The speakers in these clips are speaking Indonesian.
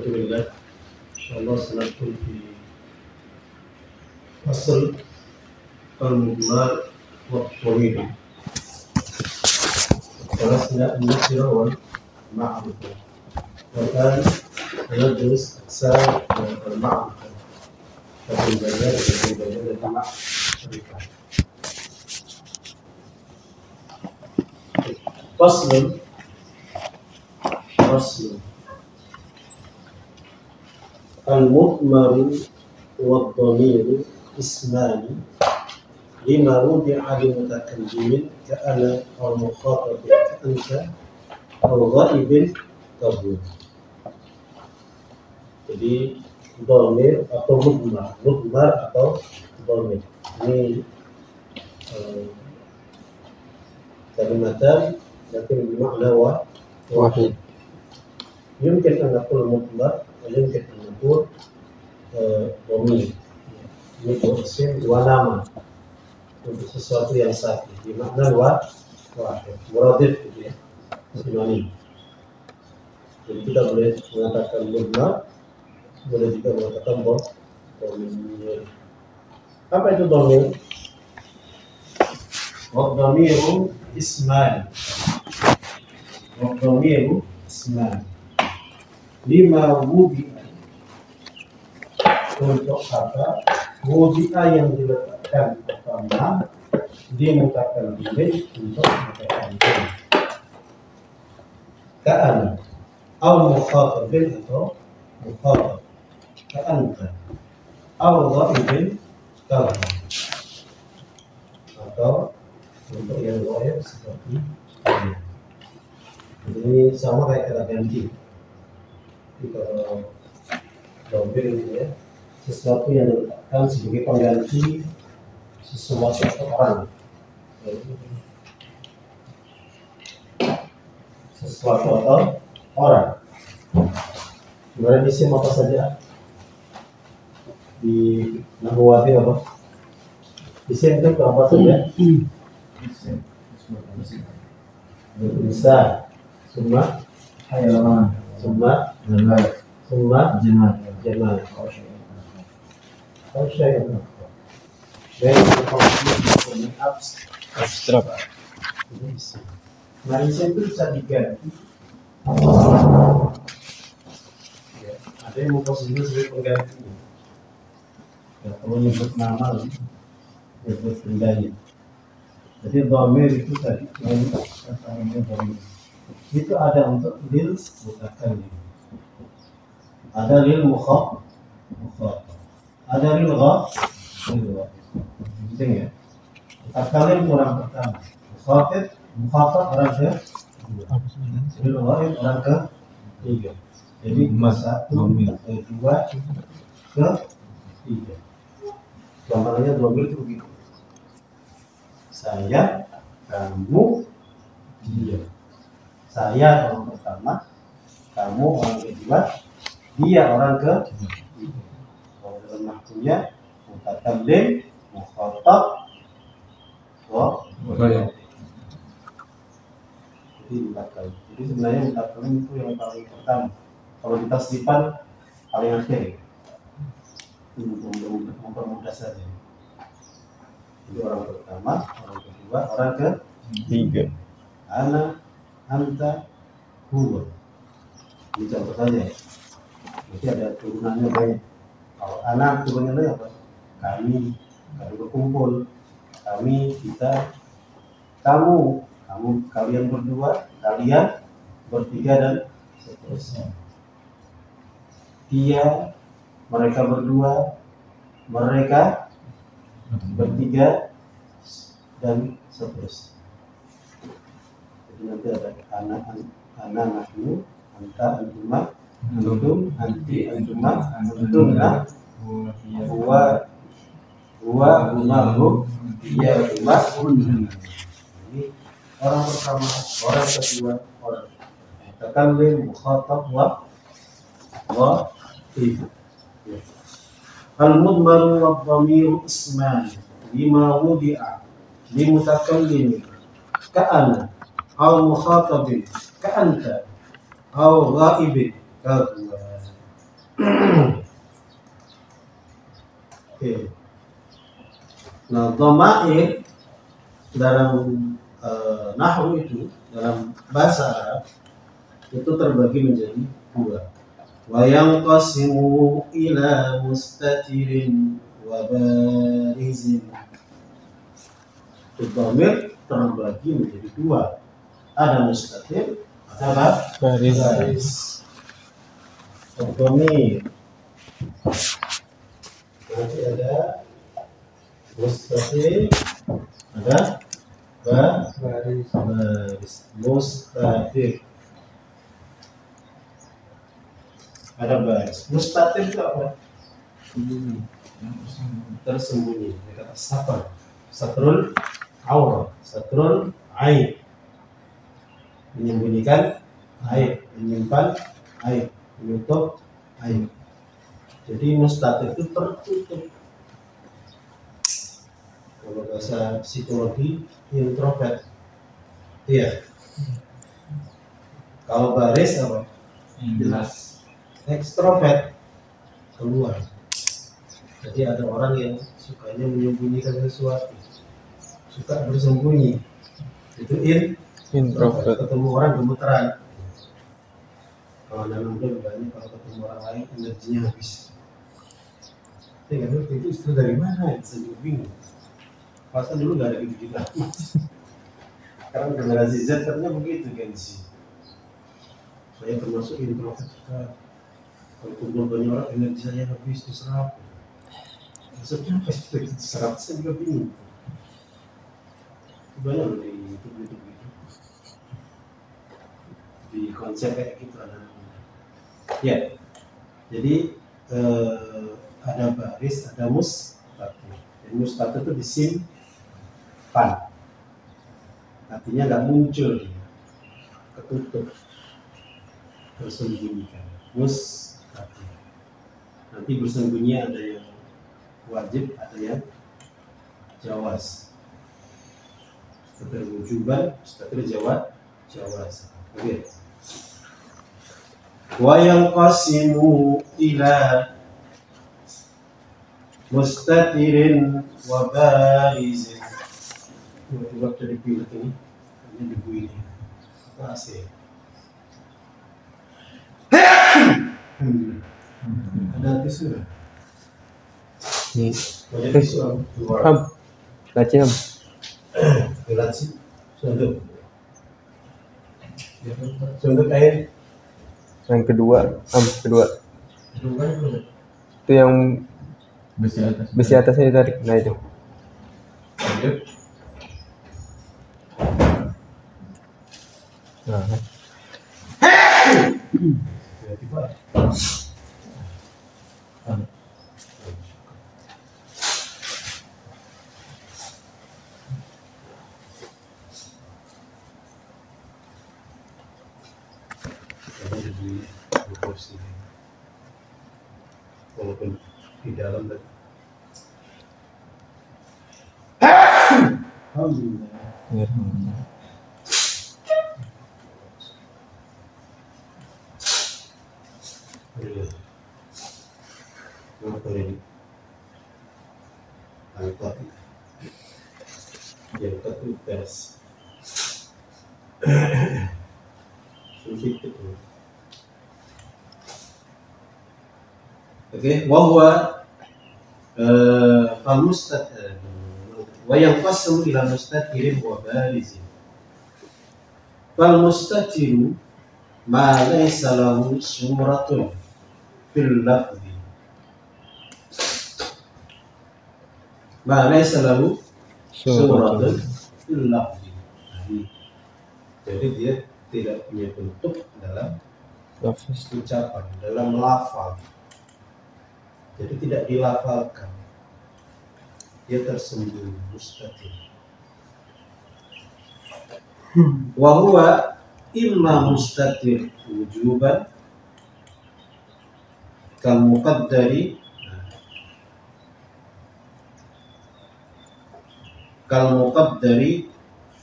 لله. إن شاء الله سندخل في فصل المضمار والضمير. درسنا النكرة والمعرفة، والآن ندرس أقسام المعرفة كالبيان والمعرفة. فصل المضمر والضمير اسمان لما وضع لمتكلم كأنا أو مخاطب كأنت أو غائب كهو. Jadi dhamir atau mudmar atau dhamir ini kalimatan lakin bermakna wahid. Mungkin an naqul mudmar, mungkin an naqul dhamir. Ini isim dua nama untuk sesuatu yang satu, bermakna wahid, muradif gitu ya, sinonim. Jadi kita boleh mengatakan mudmar, boleh juga mengatakan dhamir. Apa itu dhamir? Dhamiru isman. Dhamiru isman. Lima wudi'a. Untuk apa? Wudi'a yang diletakkan pertama di mutakallim untuk mutakallim. Ka'ana atau mukhatabin atau mukhatab. Ka'anta atau ghaibin ka'ana. Atau untuk yang ghaib seperti ini. Ini sama kayak kata ganti. Jadi kalau dhamir itu ya, sesuatu yang diletakkan sebagai pengganti sesuatu atau orang. Sesuatu atau orang. Kemudian isim apa saja? Di Nahwati apa? Isim itu apa saja? Bisa, summa, hayawan, summa, jamal. Abstrak. Nah, isim itu bisa diganti. Ya, ada yang memposisikan sebagai pengganti. Ya, kalau menyebut nama, menyebut bendanya. Jadi dhamir itu tadi katanya dhamir. Itu ada untuk lil mutakallim, ada lil mukhatab, ada lil ghaib. Penting ya. Mutakallim orang pertama, mukhatab orang kedua, lil ghaib orang ketiga. Jadi satu, dua, ketiga. Gambarnya dhamir itu begitu. Saya, kamu, dia. Saya orang pertama, kamu orang kedua, dia orang ketiga. Kalau dalam nahwunya mutakallim, mukhatab, ghaib. Jadi sebenarnya mutakallim itu yang paling pertama. Kalau di tasrifan paling akhir. Itu mempermudah saja. Jadi orang pertama, orang kedua, orang ketiga. Ana, anta, huwa. Ini contoh saja. Jadi ada turunannya banyak. Kalau anak turunannya apa? Kami berkumpul. Kami, kita, kamu, kalian berdua, kalian bertiga dan seterusnya. Dia, mereka berdua, mereka bertiga dan seterusnya. Jadi nanti ada anak, nahnu, anta, antuma, antum, anti, antuma, antumna, huwa, humahu, iya, huma. Ini orang pertama, orang kedua, orang mutakallim, mukhatab, ghaib. Al-mudmar wa dhamir isman lima wudi'a li mutakallim ka'ana aw mukhatabin ka'anta aw ghaibin kadwa. Oke. Nah, dhamair dalam nahwu itu, dalam bahasa Arab itu terbagi menjadi dua. Wa yanqasimu ila mustatirin wa barizin. Dhamir terbagi menjadi dua. Ada mustatir, ada baris. Dhamir. Nanti ada mustatir, ada baris. Mustatir. Ada baris. Mustatir itu apa? Tersembunyi. Kata satar. Satrul aurah, satrul aib. Menyembunyikan aib, menyimpan aib, menutup aib. Jadi mustatir itu tertutup. Kalau bahasa psikologi, introvert. Iya. Kalau baris apa? Jelas. Ekstrovert, keluar. Jadi ada orang yang sukanya menyembunyikan sesuatu, suka bersembunyi. Itu introvert. Ketemu orang gemeteran. Kalau nanam banyak, kalau ketemu orang lain energinya habis. Ya kan, itu istilah dari mana? Saya bingung. Pasal dulu nggak ada gitu-gitu. Sekarang generasi Z ternyata begitu kan sih. Saya termasuk introvert. Kalau kumpul banyak orang, energi saya habis diserap. Maksudnya apa sih itu diserap? Saya juga bingung. Banyak loh di YouTube gitu. Di konsep kayak gitu ada. Ya, jadi ada baris, ada mustatir. Dan mustatir itu disimpan. Artinya nggak muncul dia, ketutup, tersembunyikan. Mustatir. Nanti bersembunyi ada yang wajib, ada yang jawaz. Mustatir wujuban, mustatir jawaz. Oke. Wa yanqasimu ila mustatirin wa barizin. Tiba-tiba dari pilek ini debu ini AC. Ada tisu ya? Ada tisu keluar. Laci Laci sunduk. Sunduk air. Yang kedua. Itu yang besi atasnya ditarik. Nah itu. Lanjut. Nah. Tiba-tiba. Di kursi. Walaupun di dalam dan alhamdulillah. Kenapa ini? Angkat. Yang itu tes. Sensitif. Oke, wahwa al-mustatir wa yanqasimu ila mustatirin wa barizin. Fal mustatiru ma laysa lahu suratun fil lafzi. Ma laysa lahu suratun fil lafzi. Jadi dia tidak punya bentuk dalam ucapan, dalam lafal. Jadi tidak dilafalkan, dia tersembunyi, mustatir. Wa huwa imma mustatir wujuban kal muqaddari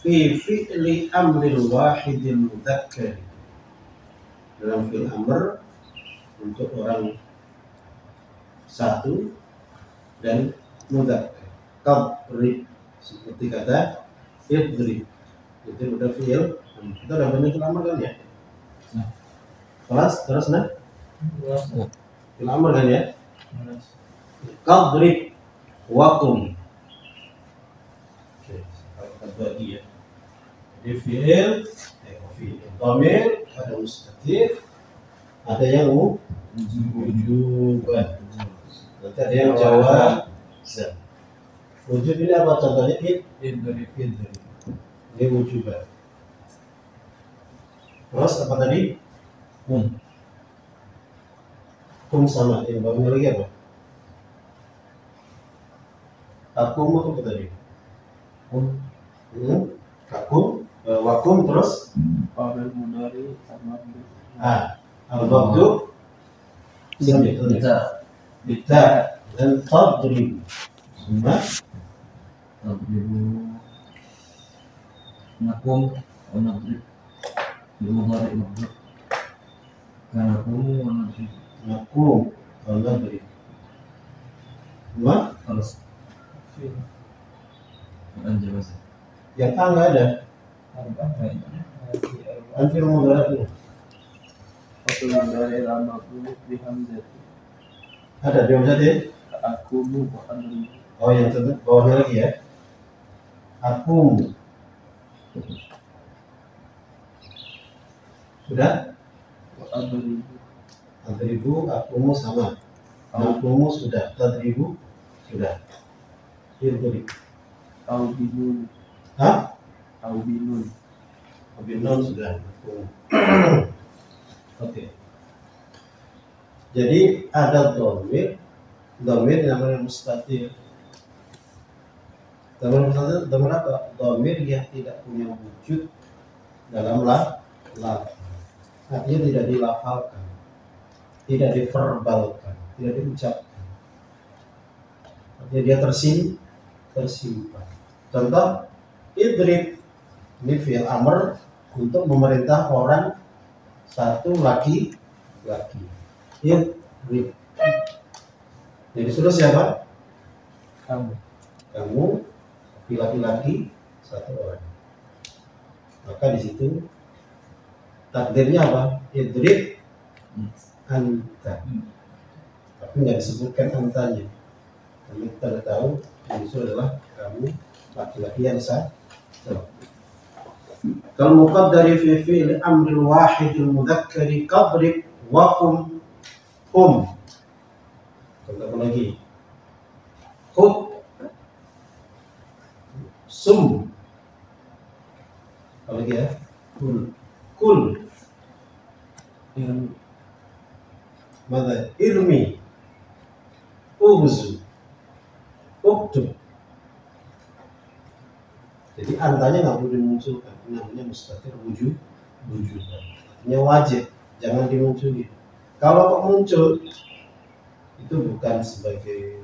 fi fi'li amril wahidil mudzakkar. Dalam fi'il amr untuk orang satu dan mudzakkar. Qadrib seperti kata idrib. Itu udah fi'il. Kita udah banyak amr kan ya? Terus nah? Fi'il amr kan ya? Qadrib waqum. Oke, kita bagi ya. Jadi fi'il dhamir, ada mustatir, ada yang wujuban. Nanti ada yang jawab. Wujud ini apa contohnya? Idrib. Ini wujuban. Terus apa tadi? Sama. Yang bawahnya lagi apa? Akum apa tadi? Akum, wakum terus? Al-babdu Bita dan tadrib. Semua tadribu nakum wa nadrib bil mudhari' mabdu kanakum wa nadrib nakum wa nadrib. Semua harus anjabas yang A nggak ada. Anfil mudhari' ada di hamzah. Oh yang tentu bawahnya lagi ya. Akum. Sudah? Adribu, akumu sama. Akumu sudah. Tadribu sudah. Idrib. Albinun. Hah? Albinun. Albinun sudah. Oke. Jadi ada dhamir namanya mustatir. Dhamir apa? Dhamir yang tidak punya wujud dalam lafaz. Artinya tidak dilafalkan, tidak diverbalkan, tidak diucapkan. Artinya dia tersimpan. Contoh idrib, ini fi'il amr untuk memerintah orang satu laki-laki. Idrib. Jadi sudah siapa? Kamu laki-laki satu orang. Maka di situ takdirnya apa? Idrib anta. Tapi nggak disebutkan antanya. Kami kita tahu yang itu adalah kamu laki-laki yang sah. Kalau muqaddari fi fi'il amril wahidil mudzakkari qadrib wa qum. Contoh lagi. Khud sum. Apa lagi ya? Kul. Mada irmi. Ughzu. Uktub. Jadi antanya nggak perlu dimunculkan. Ini namanya mustatir wujud. Artinya wajib, jangan dimunculin. Kalau kok muncul, itu bukan sebagai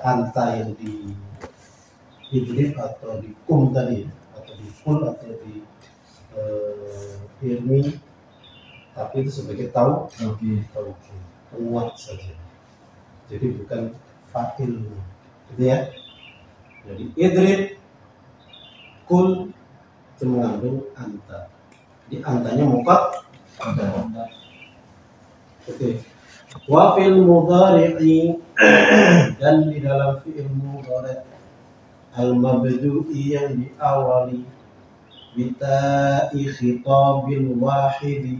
anta yang di idrib atau di kum tadi, atau di kul atau di irmi, tapi itu sebagai penguat saja. Jadi bukan fa'il, gitu ya. Jadi idrib, kul itu mengandung anta. Jadi antanya muqad. Oke. Wa fil mudhari'i dan di dalam fi'il mudhari' al-mabdu'i yang diawali bita'i khitabil wahidi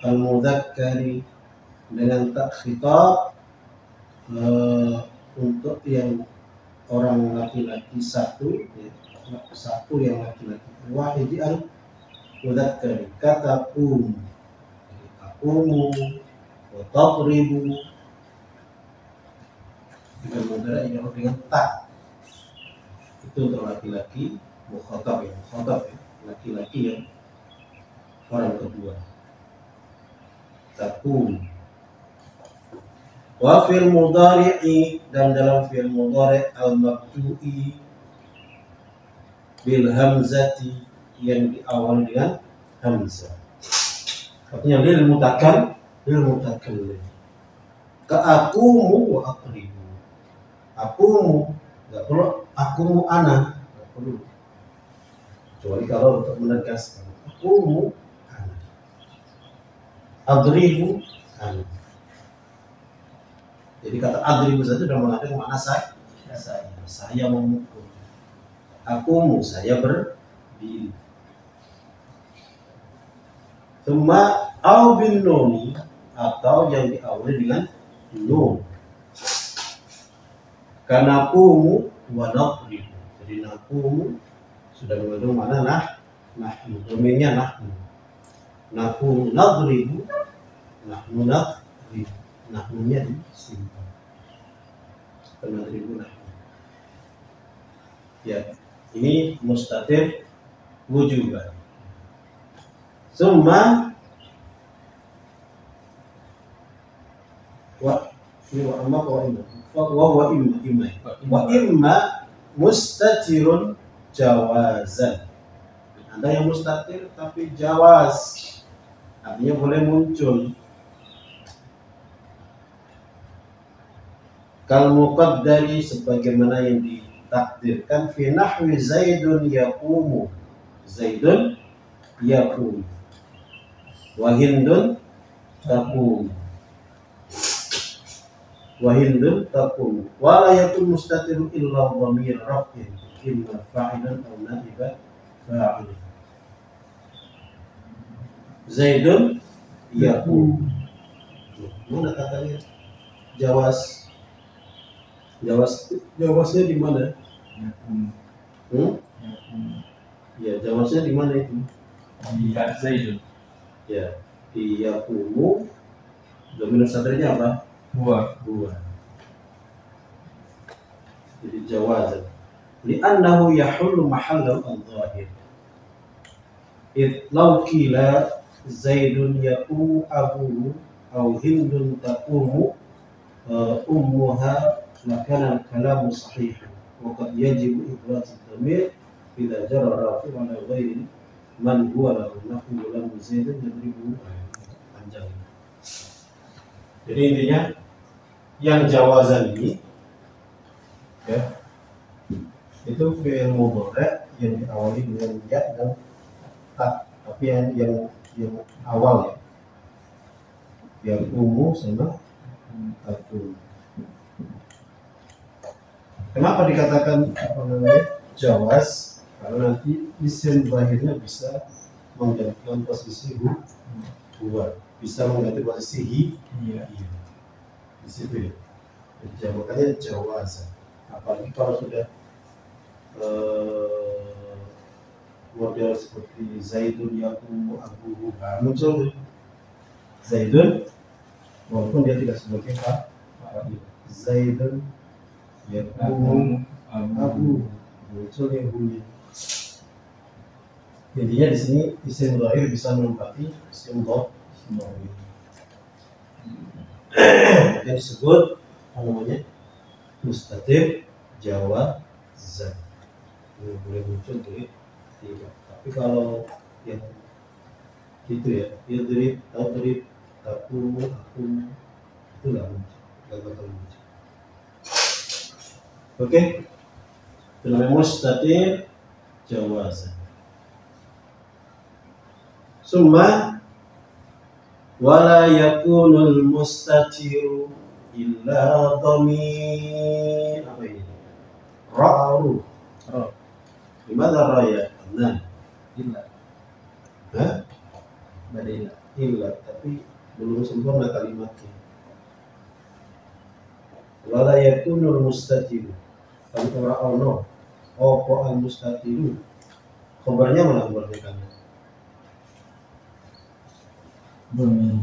al-mudzakkari dengan tak khitab untuk yang orang laki-laki satu yang laki-laki wahidi al-mudzakkari kata akumu wa tadribu dengan mudhari' yang dengan tak itu untuk laki-laki mukhatab ya, laki-laki yang orang kedua. Takum. Wa fil mudhari'i dan dalam fi'il mudhari' al-mabdu'i bil hamzati yang diawali dengan hamzah. Artinya lil mutakallim Ke akumu wa aqribu. Akumu nggak perlu akumu ana, nggak perlu. Kecuali kalau untuk menegaskan akumu ana, adribu ana. Jadi kata adribu saja sudah mengatakan makna saya memukul. Akumu saya berdiri. Summa au bin nuni, atau yang diawali dengan nun. Karena naqumu wa naqribu. Jadi naqumu sudah mengandung makna nahnu, domainnya nahnu. Naqumu nadribu, nahnu nadribu. Nahnunya disimpan. Karena nadribu nahnu. Ya, ini mustatir wujuban. Summa wa amma wa imma mustatirun jawazan. Ada yang mustatir tapi jawaz, artinya boleh muncul. Kal muqaddari, sebagaimana yang ditakdirkan, fi nahwi zaidun yaqumu, zaidun yaqumu wa hindun taqumu, wa hindun taqumu, wa la yakun mustatiru illa dhamir raf'in imma fa'ilan aw na'iba fa'il. Zaidun yaqumu, mana katanya jawaz? Jawaznya di mana? Ya, jawaznya di mana itu? Iya, Zaidun. Ya, yaqumu. Dominan sadarnya apa? Huwa. Jadi jawazan. Li'annahu yahullu mahallal al-zahir. Law qila Zaidun yaqumu abuhu aw Hindun taqumu ummuha lakana al-kalamu sahihan wa qad yajibu ibrat ad-dhamir idza jara rafi' ala ghairi man huwa lahu nahwu lam Zaidun yadribu. Panjang. Jadi intinya yang jawazan ini ya, itu fi'il mudhari' yang diawali dengan ya dan ta, tapi yang awal ya, yang umum sama aku. Kenapa dikatakan apa namanya jawaz? Karena nanti isim zahirnya bisa menggantikan posisi huwa, bisa mengganti posisi Iya. di situ ya. Jadi makanya jawazan. Apalagi kalau sudah model seperti Zaidun yaqumu abuhu, muncul Zaidun walaupun dia tidak sebagai fa'il. Zaidun yaqumu abuhu, muncul yang bunyi. Intinya di sini isim zahir bisa menempati isim dhamir. Yang disebut apa namanya mustatir jawazan. Boleh muncul, boleh tidak. Tapi kalau yang gitu ya, idrib, tadrib, taqumu, akumu, itu nggak muncul, nggak bakal muncul. Oke, itu namanya mustatir jawazan. Summa wala yakunul mustatiru illa dhamir. Apa ini? Ra'u. Gimana raya? Nah, Illa. hah? Badila. Illa, tapi belum sempurna kalimatnya. Wala yakunul mustatiru. Kalau ra'u, opo al mustatiru. Khabarnya mana khabarnya kan? Dhamir.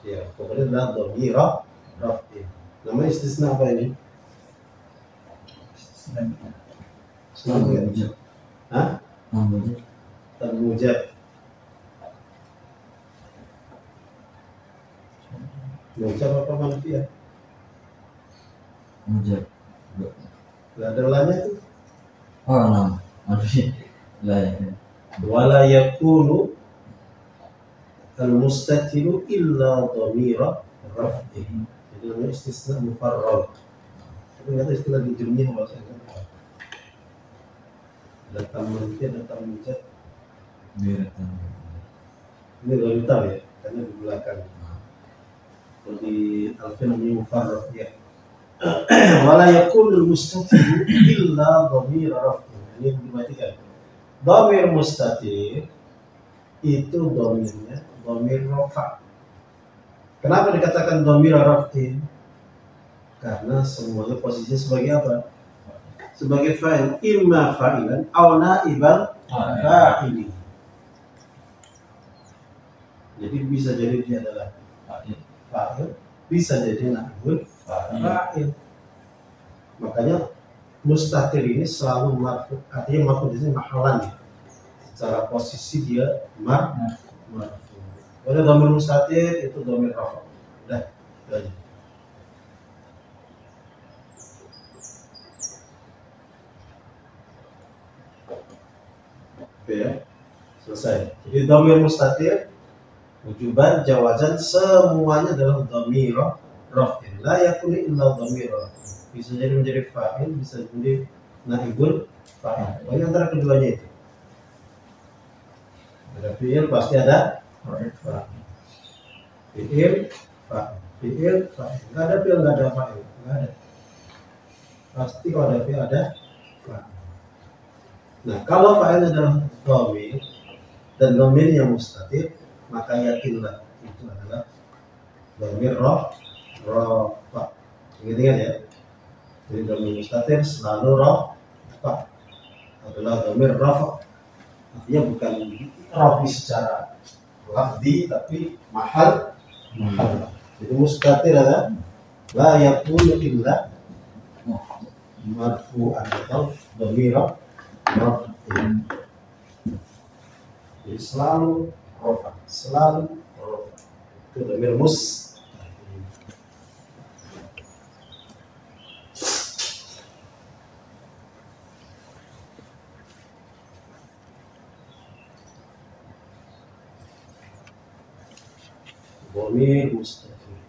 Ya, khabarnya adalah dhamira raf'i. Nama istisna apa ini? Istisna ya? Hah? Termujab. Mujab apa manusia? Mujab. Gak ada lanya tuh. Oh, nama. Manusia. Lah ya. Wala yakunu al-mustatiru illa dhamira raf'i. Jadi namanya istisna mufarrad. Tapi nggak tahu istilah di jurumnya apa saya nggak tahu. Ada tamanti, ada tamanjat. Ini lebih tahu ya, karena di belakang. Kalau di Alfian namanya mufarrad ya. Wala yakunul mustatir illa dhamir raf'in. Ini dimatikan. Dhamir mustatir itu dhamirnya dhamir rafa'. Kenapa dikatakan dhamir raf'in? Karena semuanya posisinya sebagai apa? Sebagai fa'il, imma fa'ilan aw na'iban fa'ili. Jadi bisa jadi dia adalah fa'il, bisa jadi na'ibul fa'il. Makanya mustatir ini selalu marfu, artinya marfu di sini mahalan ya. Secara posisi dia marfu. Pada dhamir mustatir itu dhamir rafa. Udah, itu aja. Oke ya, selesai. Jadi dhamir mustatir, wujuban, jawazan, semuanya adalah dhamir raf'in. La yakuni illa dhamir raf'in. Bisa jadi menjadi fa'il, bisa jadi naibul fa'il. Pokoknya antara keduanya itu. Ada fi'il pasti ada fa'il. Fi'il, fa'il. Fi'il, fa'il. Nggak ada fi'il, nggak ada fa'il. Nggak ada. Pasti kalau ada fi'il ada fa'il. Nah, kalau fa'il adalah dhamir dan dhamir yang mustatir, maka yakinlah itu adalah dhamir rafa. Ingat-ingat ya. Jadi dhamir mustatir selalu rafa, adalah dhamir rafa. Artinya bukan rafi secara lafzi tapi mahal. Jadi mustatir adalah la yakunu illa marfu'an atau dhamir rafa. Jadi selalu rafa, selalu rafa. Itu dhamir mustatir. Dhamir mustatir.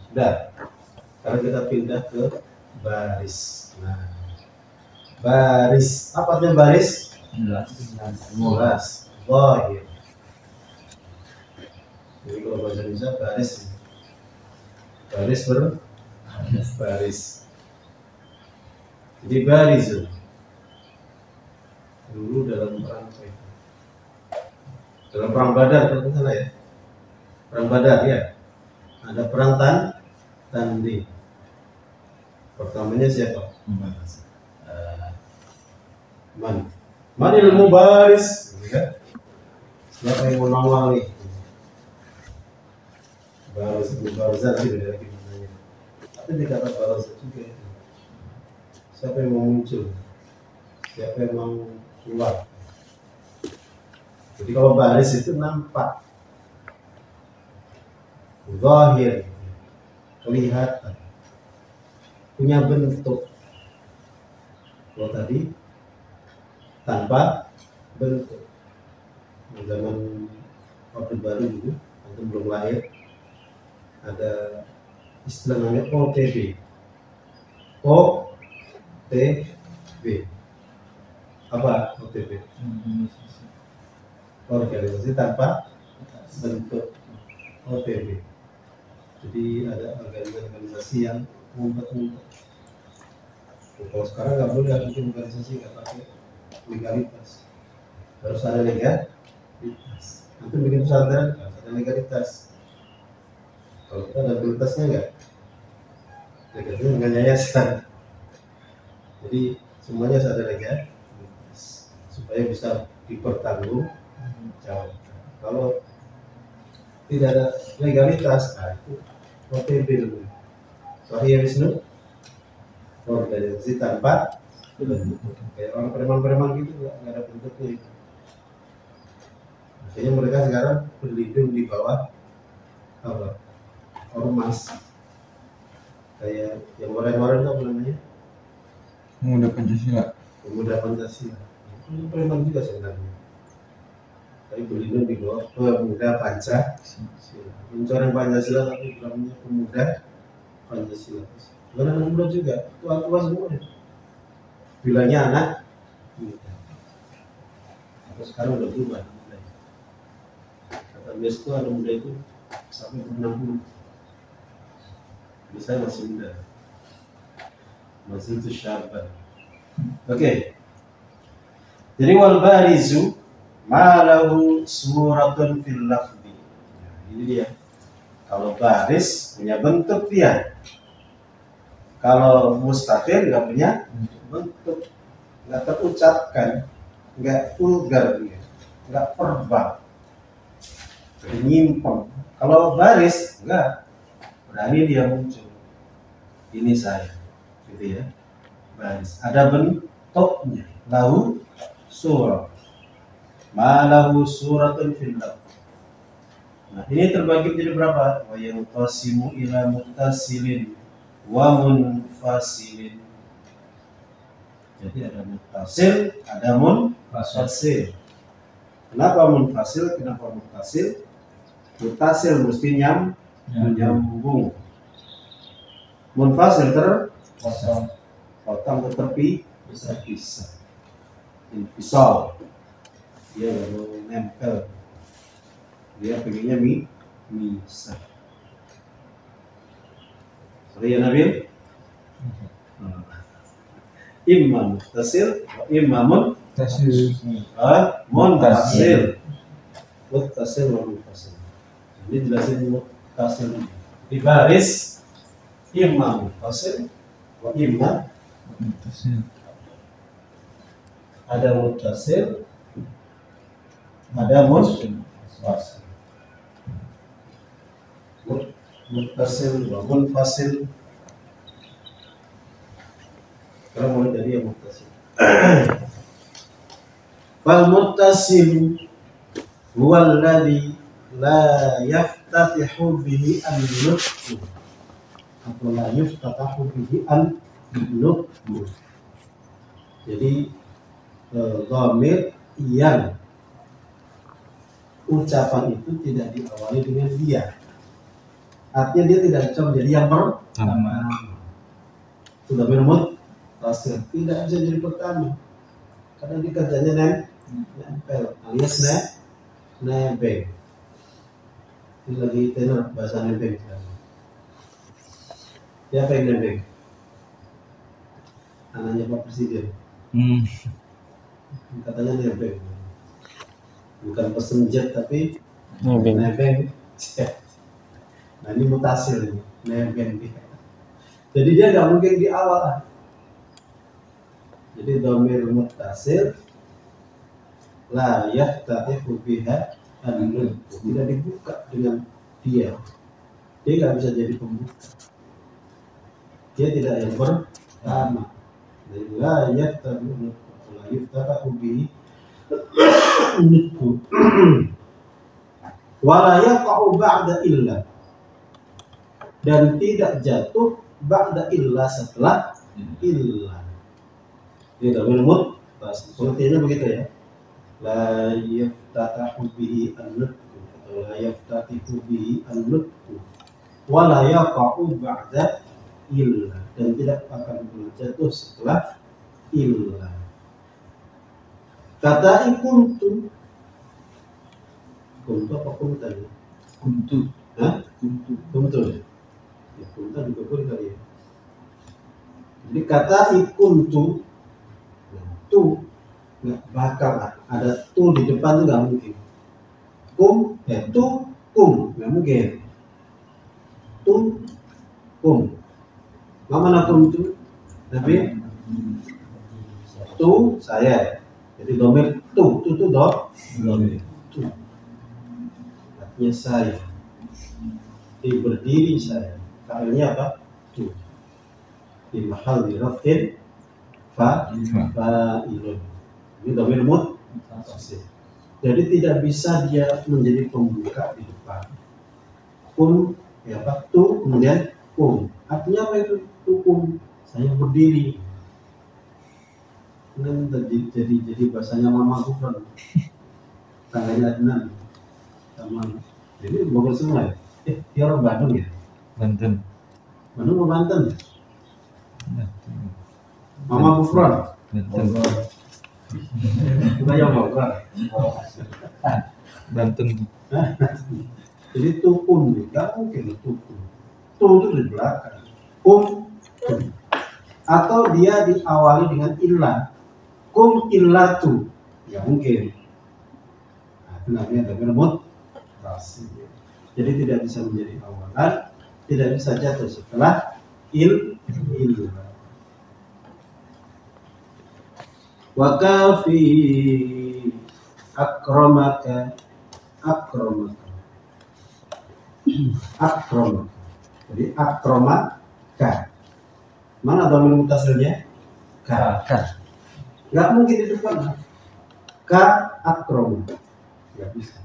Sudah. Sekarang kita pindah ke baris. Nah, baris. Apa artinya baris? Jelas. Zahir. Jadi kalau bahasa Indonesia baris. Baris baris. Jadi baris. Dulu dalam perang apa itu? Dalam perang Badar kalau tidak salah ya. Perang Badar ya. Ada perang tanding. Pertamanya siapa? Manil mubaris, ya. Siapa yang menolong nih? Barizan sih beda lagi namanya. Tapi dikata barizan juga. Siapa yang mau muncul? Siapa yang mau keluar? Jadi kalau baris itu nampak, zahir, kelihatan, punya bentuk. Kalau tadi tanpa bentuk. Zaman Orde Baru dulu, waktu belum lahir, ada istilah namanya OTB. OTB. Apa OTB? Organisasi tanpa bentuk. OTB. Jadi ada organisasi yang ngumpet-ngumpet. Kalau sekarang nggak boleh bikin organisasi nggak pakai legalitas, harus ada legalitas. Nanti bikin pesantren harus ada legalitas. Kalau kita ada legalitasnya nggak, legalitasnya dengan yayasan. Jadi semuanya harus ada legalitas supaya bisa dipertanggungjawabkan. Kalau tidak ada legalitas, nah itu OTB dulu. Sahih Wisnu, organisasi tanpa bentuk. Kayak orang preman-preman gitu nggak ada bentuknya itu. Makanya mereka sekarang berlindung di bawah apa? Ormas. Kayak yang orang-orang itu apa namanya? Pemuda Pancasila. Pemuda Pancasila. Itu preman juga sebenarnya. Tapi berlindung di bawah pemuda Pancasila. Mencoreng Pancasila tapi namanya pemuda Pancasila. Bukan anak muda juga, tua-tua semua. Bilangnya anak muda. Atau sekarang udah berubah. Kata biasa itu anak muda itu sampai 60. Saya masih muda. Masih itu syabat. Oke. Jadi wal barizu ma lahu suratun fil lafzi. Ini dia. Kalau baris punya bentuk dia. Kalau mustatir nggak punya bentuk, nggak terucapkan, nggak vulgar dia, nggak verbal, jadi nyimpang. Kalau baris nggak berani dia muncul. Ini saya, gitu ya. Baris. Ada bentuknya. Lahu surat. Ma lahu suratun fil lafzi. Nah, ini terbagi menjadi berapa? Wa yanqasimu ila muttasilin wa munfasilin. Jadi ada muttasil, ada munfasil. Kenapa munfasil? Kenapa muttasil? Muttasil mesti nyambung. Munfasil terpotong, tetapi bisa. Infisal. Dia nggak mau nempel. Dia pengennya misah. Sorry ya Nabil. Imma muttasil wa imma munfasil. Muttasil wa munfasil. Ini jelasin muttasil. Di baris imma muttasil wa imma munfasil. Ada muttasil, ada munfasil. Muttasil wa munfasil. Kalau mulai dari yang muttasil. Fal muttasil huwa alladhi la yaftatihu bihi an-nutq atau la yaftatahu bihi an-nutq. Jadi dhamir yang ucapan itu tidak diawali dengan dia. Artinya dia tidak bisa menjadi yang pertama. Sudah bermut tasir tidak bisa jadi pertama. Karena dia kerjanya nempel alias nebeng. Ini lagi tenor bahasa nebeng. Siapa yang nebeng? Anaknya Pak Presiden. Katanya nebeng. Bukan pesen jet tapi nebeng jet. Nah ini mutasil ini, nebeng dia. Jadi dia nggak mungkin di awal. Jadi dhamir mutasil la yaftatihu biha an-nutq, tidak dibuka dengan dia. Dia nggak bisa jadi pembuka. Dia tidak yang pertama. Jadi la yaftatihu bihi an-nutq. Wa la yaqa'u ba'da illa. Dan tidak jatuh ba'da illa setelah illa. Ini dhamir muttasil. Pengertiannya begitu ya. La yaftatahu bihi an-nutq atau la yaftatihu bihi an-nutq wa la yaqa'u ba'da illa, dan tidak akan jatuh setelah illa. Kata kuntu. Kuntu apa kunta ya? Kuntu. Hah? Kuntu ya? Ya, kunta juga boleh kali ya. Jadi kata kuntu, tu nggak bakal ada tu di depan tuh nggak mungkin. Tu kum nggak mungkin. Tu kum. Mana kum tu? Tapi tu saya. Jadi dhamir tu dhamir tu. Artinya saya. Di berdiri saya. Fa'ilnya apa? Tu. Di mahal di rafin fa'ilun. Ini dhamir muttasil. Jadi tidak bisa dia menjadi pembuka di depan. Ya Pak, tu kemudian artinya apa itu? Kum. Saya berdiri. Ini jadi bahasanya Mama Gufron. Tangganya Adnan. Sama. Jadi Bogor semua ya? Dia orang Bandung ya? Banten. Mana mau Banten? Mama Bufron. Kita yang Bogor. Banten. Jadi tukun nih, nggak mungkin tukun. Tu itu di belakang. Tu. Atau dia diawali dengan illah. Kum illatu. Nggak mungkin. Nah, itu namanya dhamir muttasil. Jadi tidak bisa menjadi awalan, tidak bisa jatuh setelah illah. Wa kafi akramaka. Jadi akramaka. Mana dhamir muttasilnya? Ka. Nggak mungkin di depan. Ka akrama. Nggak bisa.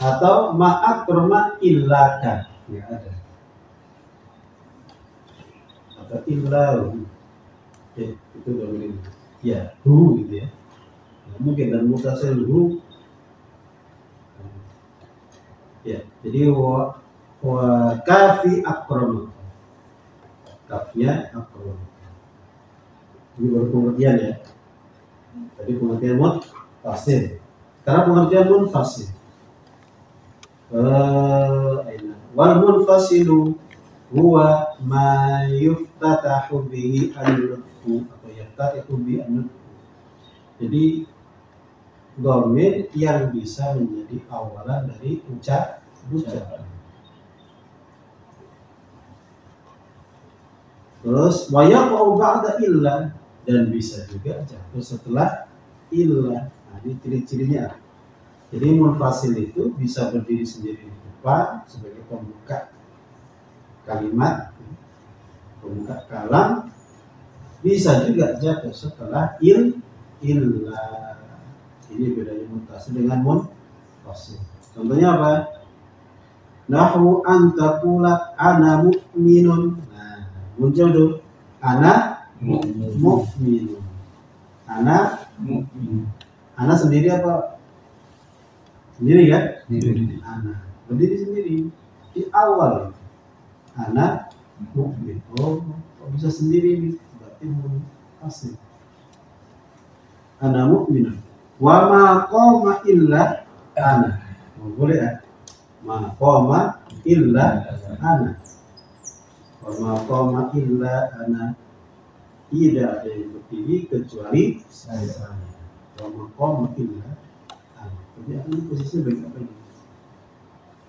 Atau ma'akrama illaka. Nggak ada. Atau illahu. Oke, itu dhamir. Ya, hu gitu ya. Nggak mungkin dan muttasil hu. Ya, jadi wa kafi akrama. Kafnya akrama. Ini baru pengertian ya. Tadi pengertian muttasil. Karena pengertian munfasil. Wal munfasilu huwa ma yuftatahu bihi an-nutqu atau yaftatahu bihi an-nutqu. Jadi dhamir yang bisa menjadi awalan dari ucapan. Terus wa yaqa'u ba'da illah, dan bisa juga jatuh setelah illah. Nah, ini ciri-cirinya. Jadi munfasil itu bisa berdiri sendiri di depan sebagai pembuka kalimat, pembuka kalam, bisa juga jatuh setelah illah. Ini bedanya munfasil dengan munfasil. Contohnya apa? Nahwu antaqula ana mu'minun. Nah, muncul tuh ana mu'minun. Ana mu'min. Ana sendiri apa? Sendiri kan? Sendiri. Ana berdiri sendiri di awal. Ana mu'min. Oh, kok bisa sendiri nih? Berarti munfasil. Ana mu'minun. Wa ma qama illa ana. Oh, boleh ya? Ma qama illa ana. Wa ma qama illa ana. Tidak ada yang berdiri kecuali saya. Wa ma qama illa ana. Jadi ini posisinya baik apa ini?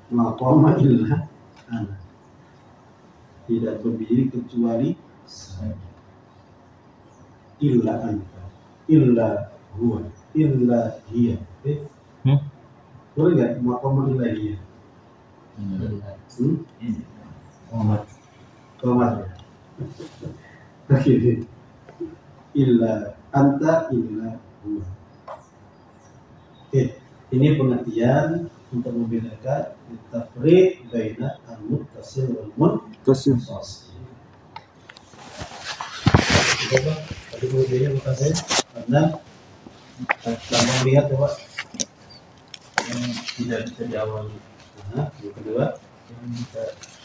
Ma qama illa ana. Tidak berdiri kecuali saya. Illa anta. Illa huwa. Illa hiya. Boleh nggak maqam illa hiya? Qomat ya. Oke. Illa anta illa huwa. Oke, ini pengertian untuk membedakan tafriq baina al-muttasil wal munfasil. Coba tadi kemudiannya muttasil karena lama lihat coba Yang tidak bisa diawali. nah, yang kedua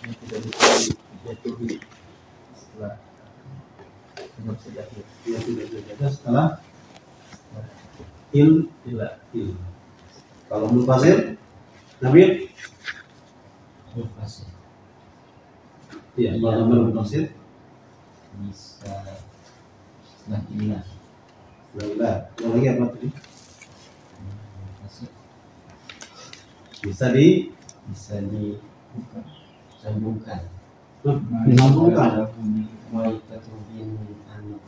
Yang tidak bisa dijatuhi setelah tidak bisa jatuh. yang tidak terjaga setelah il. Kalau munfasil Nabi Munfasil iya, kalau munfasil bisa setelah illah. Alhamdulillah. Yang lagi apa tadi? Munfasil Bisa disambungkan. Disambungkan. Wa'itatubin anak.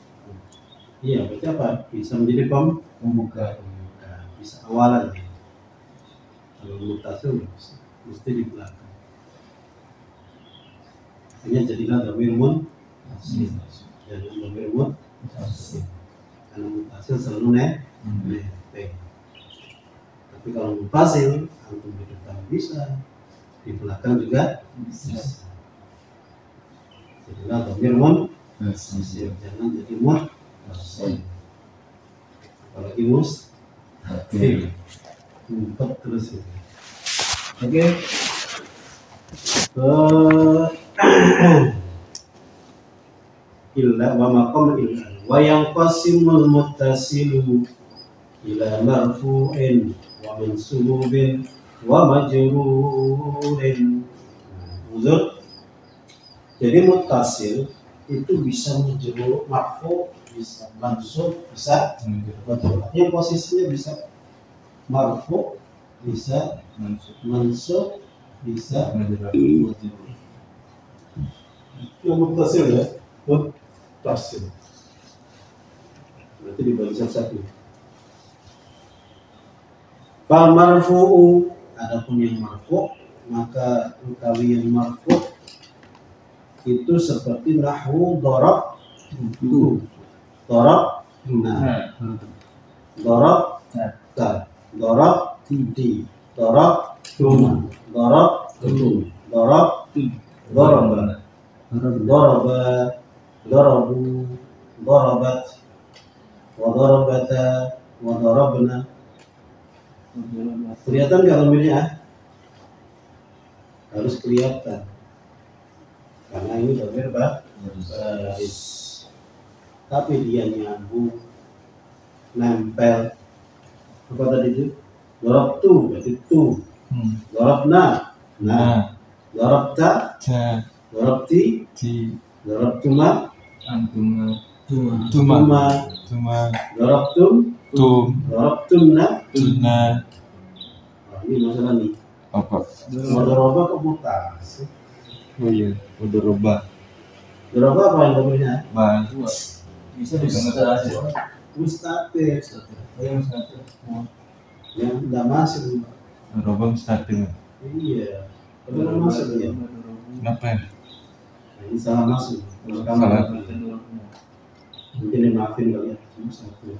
Iya, berarti apa? Bisa menjadi Pembuka. Nah, bisa awalan. Kalau mutasil nggak bisa, mesti di belakang. Hanya jadilah dhamir munfasil. Jangan dhamir munfasil. Karena mutasil selalu nempel. Tapi kalau munfasil, antum di depan bisa, di belakang juga bisa. Jadilah dhamir munfasil. Jangan jadi munfasil. Apalagi mustaqil. Ngumpet terus itu. Oke. illa wa maqam illa wa yanqasimul muttasilu ila marfu'in wa mansubin wa majrurin. Uzur. Jadi muttasil itu bisa menjadi marfu, bisa mansub, bisa majrur. Yang posisinya bisa marfu, bisa mansub, bisa yang muttasil ya, muttasil. Berarti dibagi satu. Fal marfu'u, adapun yang marfu, maka utawi yang marfu itu seperti nahwu darab tu, darab na, darab ta, darab ti, darab tuma, darab tum, darab daraba, daraba, darabu, darabat, wa darabata, wa darabna. Kelihatan nggak lamanya? Harus kelihatan. Karena ini dhamir baris. Tapi dia nyambung, nempel. Apa tadi itu? Darab tu, berarti tu. Darabna, nah. Darabta, darabti, darabtuma, tuma, darabtum, darabtumna. Ini masalah nih. Apa? Wadoroba kemutas. Oh iya, udah robah. Wadoroba apa yang namanya? Bantu. Bisa dikonsentrasi. Mustatir. Yang satu. Yang tidak masuk. Robah starting. Iya. Tapi nggak masuk ya. Kenapa ya? Nah, ini salah masuk. Kalau kamu Salah. mungkin dimaafin kali ya. Cuma satu.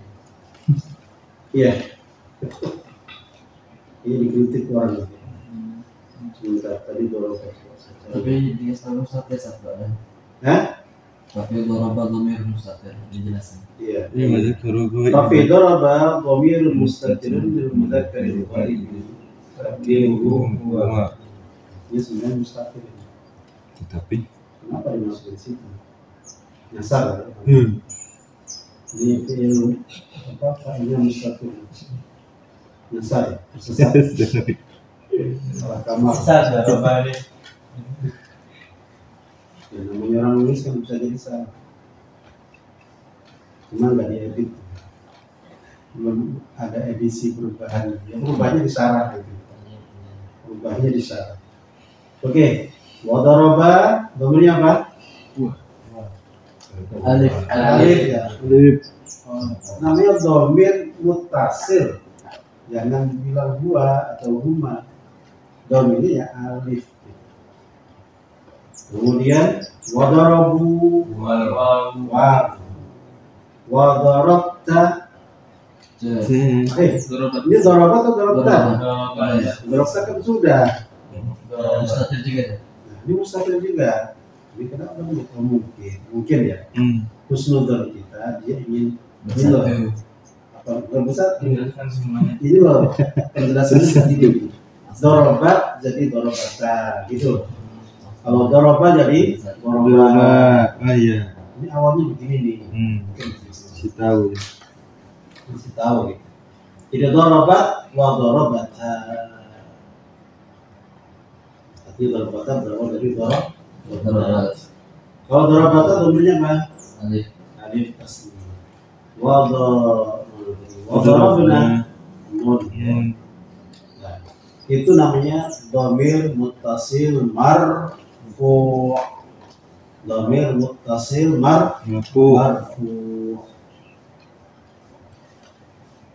Iya. Ini dikritik orang. Sebentar tadi dorong. Tapi dia selalu mustatir sabda. Hah? Tapi doraba dhamir mustatir dijelasin. Iya. Iya, masih suruh gue. Tapi doraba dhamir mustatirun lil mudzakkar al-ghaib. Dia Gua. Dia sebenarnya mustatir. Tetapi Kenapa dimasukin situ? Nyasar. Ini ilmu apa ini mustatir. Nyasar. Sesat. Salah kamar. Bisa coba ini. Ya, namanya orang nulis kan bisa jadi salah. Cuma nggak diedit. Belum ada edisi perubahan. Ya, perubahannya di sarah itu. Perubahannya di sarah. Oke. Wadoroba, domirnya apa? Alif. Alif ya. Namanya domir mutasil. Jangan bilang gua atau huma. Domirnya ya alif. Kemudian wadarabu wa wadarabta. Ini darabat atau darabta? Darabta kan sudah. Mustatir juga ya. Nah, ini mustahil juga. Ini kenapa nih? Oh, mungkin ya. Husnudon kita dia ingin ini loh. Apa bukan besar? Menjelaskan semuanya. Ini loh penjelasannya seperti ini. Dorobat jadi dorobata gitu. Kalau doroba jadi doroba. Ah iya. Ini awalnya begini nih. Si tahu. Masih tahu gitu. Jadi dorobat wa dorobata. Artinya dorobata berawal dari dorobat. Kalau dorobata domirnya apa? Alif. Alif tasni. Wa dorobna nun. Nah, itu namanya domir muttasil marfu. Domir muttasil marfu.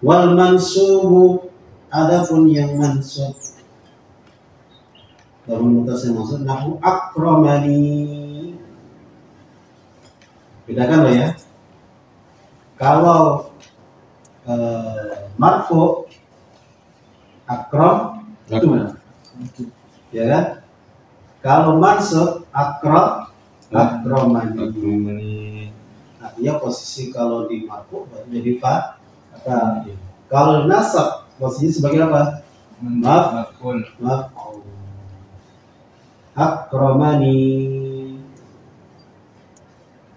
Wal mansubu, adapun yang mansub domir muttasil mansub nahwu akramani. Bedakan loh ya. Kalau marfu akram itu, ya kan? Kalau mansub akramani. Artinya posisi kalau di marfu jadi fa. Kalau nasab posisinya sebagai apa? Maf'ul. Akramani.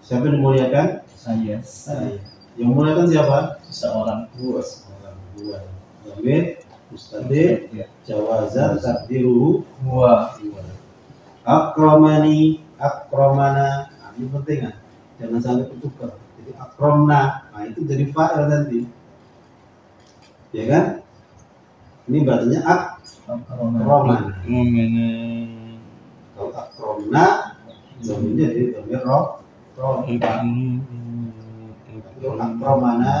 Siapa yang dimuliakan? Saya. Yang muliakan siapa? Seseorang. Dua. Dhamir mustatir jawazan takdiruhu Wah. akramani akramana. Nah, ini penting kan? Jangan sampai ketukar. Jadi akramna, nah itu jadi fa'il nanti. Ya kan? Ini bacanya akraman. Kalau akramna dhamirnya jadi dhamir roh. Kalau akramana,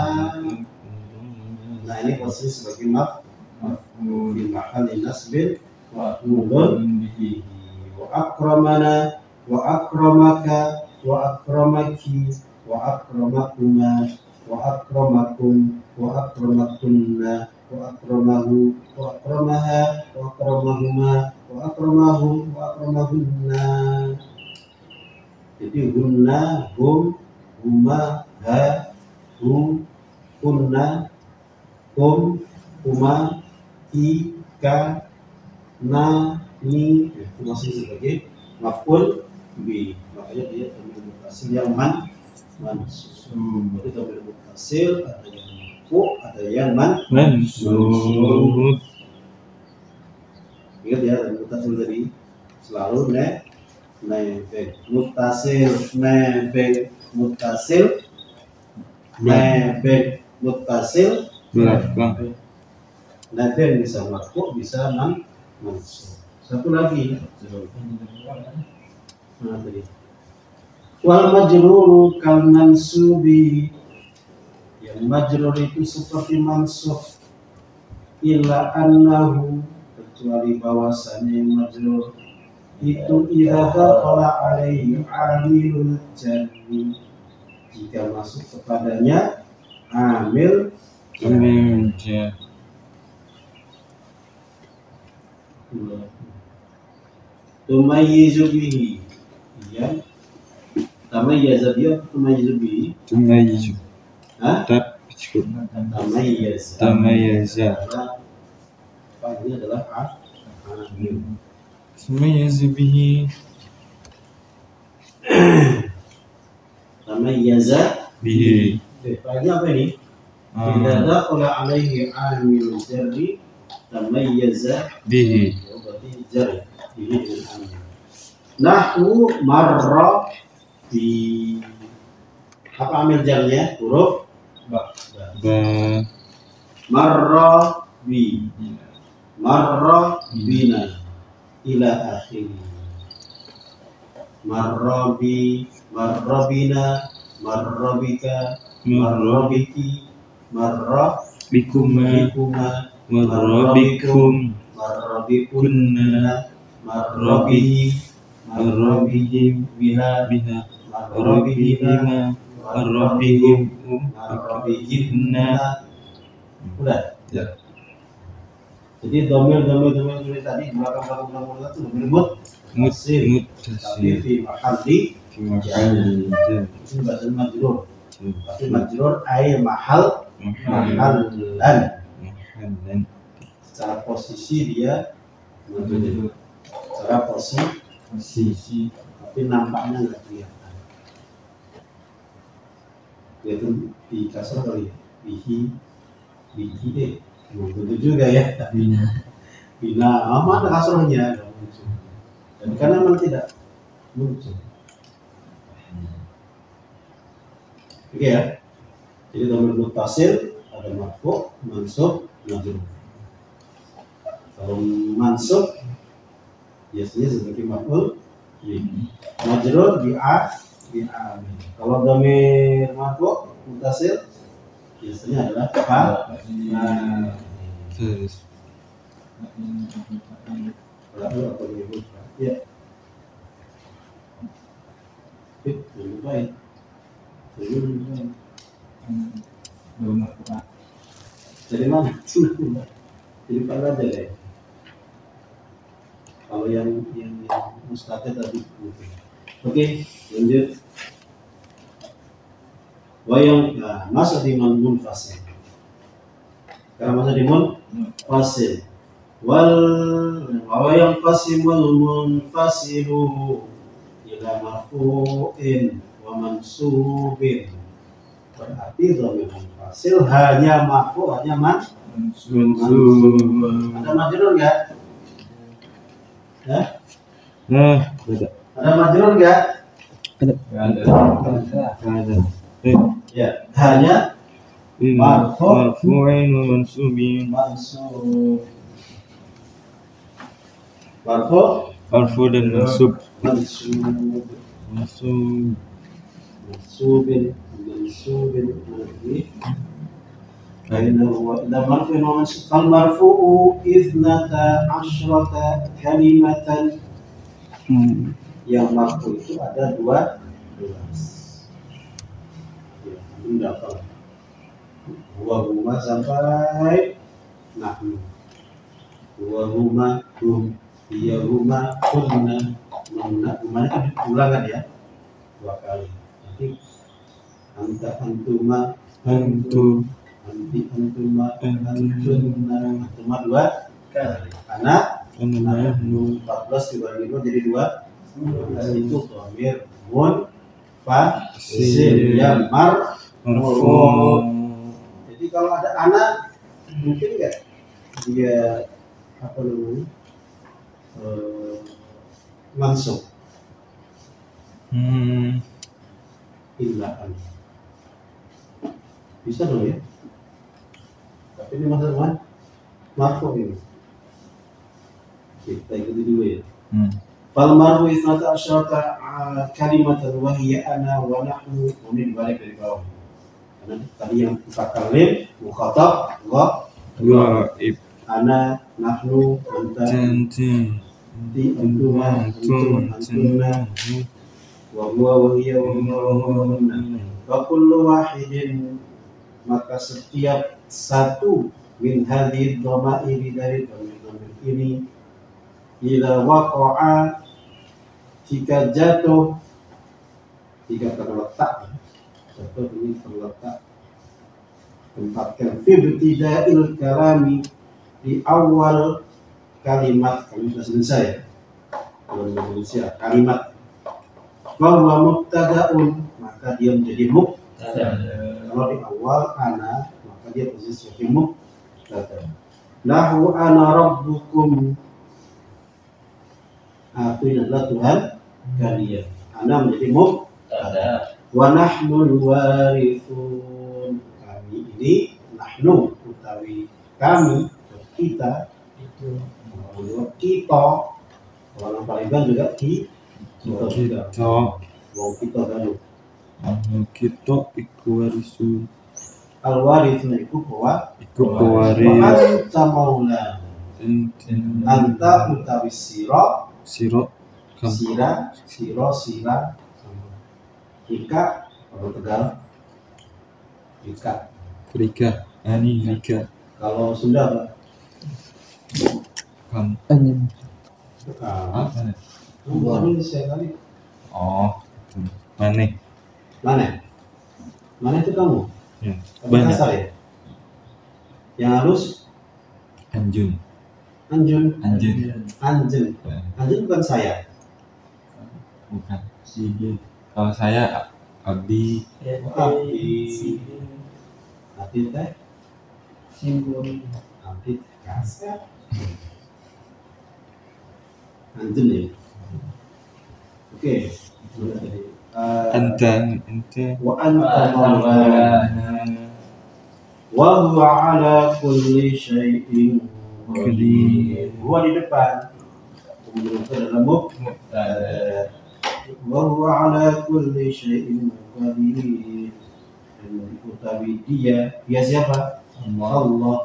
nah ini posisi sebagai maf'ul fi mahalli nasbin maf'ulun bihi. Wa akramana wa akramaka wa akramaki wa akramakuma wa akramakum wa akramakunna wa akramahu wa akramaha wa akramahuma wa akramahum wa akramahunna. Jadi hunna, hum, huma, ha, hum, kunna, hum, huma, ki, ka, na, ni, itu masih sebagai maf'ul bi. Makanya dia dhamir muttasil yang mansub. Jadi dhamir muttasil ada yang marfu, ada yang mansub. Ingat ya, dhamir muttasil tadi selalu nebeng muttasil, nebeng muttasil, nebeng muttasil, belakang. nebeng bisa marfu, bisa mansub. Satu lagi. Nah, tadi. Wal majruru kal mansubi. Yang majrur itu seperti mansub. Illa annahu, kecuali bahwasannya yang majrur itu idza dakhala alaihi amilul jarri, jika masuk kepadanya amil Amil. tumayyizu bihi, ya tamayyaza bihi, tumayyizu bihi, Tumayyizu. hah? Tamayyaza. Tamayyaza. Ini adalah amil. Tumayyizu bihi. Tamayyaza Bihi. Fa'ilnya apa ini? Idza dakhala alaihi amil jarri tamayyaza Bihi. berarti jarri bihi dengan amil. Nahwu marra bi, apa amil jarnya? Huruf Ba. marra bi, marra bina ila akhir. Marra bi, marra bina, marra bika, marra biki, marra Bikuma. bikuma, Marra bikum. marra bikunna, marra bihi, marra bihi biha, Biha. marra bihima, Marra bihim. marra bihinna. Udah. Ya. Jadi domir tadi belakang itu domir muttasil, tapi Muttasil. fi mahalli Fi mahal jar. itu bahasa majrur. Tapi majrur ay mahallan. Mahallan. Secara posisi dia majrur. Secara posisi, tapi nampaknya nggak kelihatan. Yaitu di kasar kali ya. Bihi deh. Belum tentu juga ya. Bina, ada kasrohnya. Dan karena memang tidak muncul. Oke ya. Jadi dhamir muttasil ada marfu, mansub, majrur. Kalau mansub biasanya sebagai maf'ul bihi. Majrur bi amil. Kalau dhamir marfu muttasil biasanya adalah fa'il. Terus. Atau menyebut ya. Lupain. Jadi mana? Jadi pada aja deh. Kalau yang mustatir tadi. Oke, lanjut. Wayang, nah, masa di munfasil. Karena masa di munfasil. Wayang qasimul munfasilu ila marfu'in wa mansubin. Berarti dhamir munfasil hanya marfu, hanya mansub. Ada majrur enggak? Ya? Ada majrur enggak? Ada. Ya, hanya marfu'in wa mansubin. mansub. Marfu, Marfu dan mansub. mansub, mansubin lagi. إذا مرفوع ومنصوب فالمرفوع 12 كلمة. Yang marfu itu ada 12. Ya, ini dapat. Wa sampai nahnu. Wa huma hum. Iya huma kunna. Rumahnya kan diulangan ya 2 kali. Nanti anta antuma Antum. anti antuma antunna antuma 2 kali. Karena Nahnu. 14 dibagi 2 jadi 2. Itu dhamir munfasil yang Marfu. Jadi kalau ada anak mungkin nggak dia apa namanya mansub illa an. Bisa dong ya. Tapi ini masalah marfu ini. Kita ikuti dulu ya. Fal marfu 12 kalimatan wa hiya ana wa nahnu. Ini dibalik dari bawah. Karena tadi yang mutakallim, mukhatab, Ghaib. ana, nahnu, anta, Antum. anti, antuma, antum, antunna, wa huwa wa hiya wa huma wa hunna. Wa kullu wahidin, maka setiap satu min hadhihi dhamairi dari dhamir ini ila waqa'a, jika jatuh, jika terletak, jatuh ini terletak, tempatkan fi ibtida'il kalami, di awal kalimat. Kami sudah selesai dalam Indonesia kalimat. Bahwa mubtada'un, maka dia menjadi mubtada. Kalau di awal ana, maka dia posisi sebagai mubtada. Lahu ana rabbukum, aku ini adalah Tuhan kalian. Ana menjadi mubtada. Wa nahnul warithun, kami ini nahnu utawi kami, kita itu kita, orang Palembang juga kita juga. Wong kita kan Kita iku warisu. al warithun iku Pewaris. anta maula, anta utawi sira, Siro. sira ika kalau Tegal ika. Rika. Ani Rika. Kalau Sunda apa? Kamu. Indonesia kali. Oh. Mana? Mana itu kamu? Ya. Kamu Banyak. kasar ya? Yang halus Anjun. Anjun. Anjun. Anjun bukan saya. Bukan. Si dia. Kalau saya Abdi. Abdi teh Abdi kasar. Anjun ya. Oke. Anta. Wa anta maulana wa huwa ala kulli syai'in qadir. Huwa di depan. Kemudian itu adalah mubtada. Wa huwa ala kulli syai'in qadir. Dan utawi dia siapa? Allah.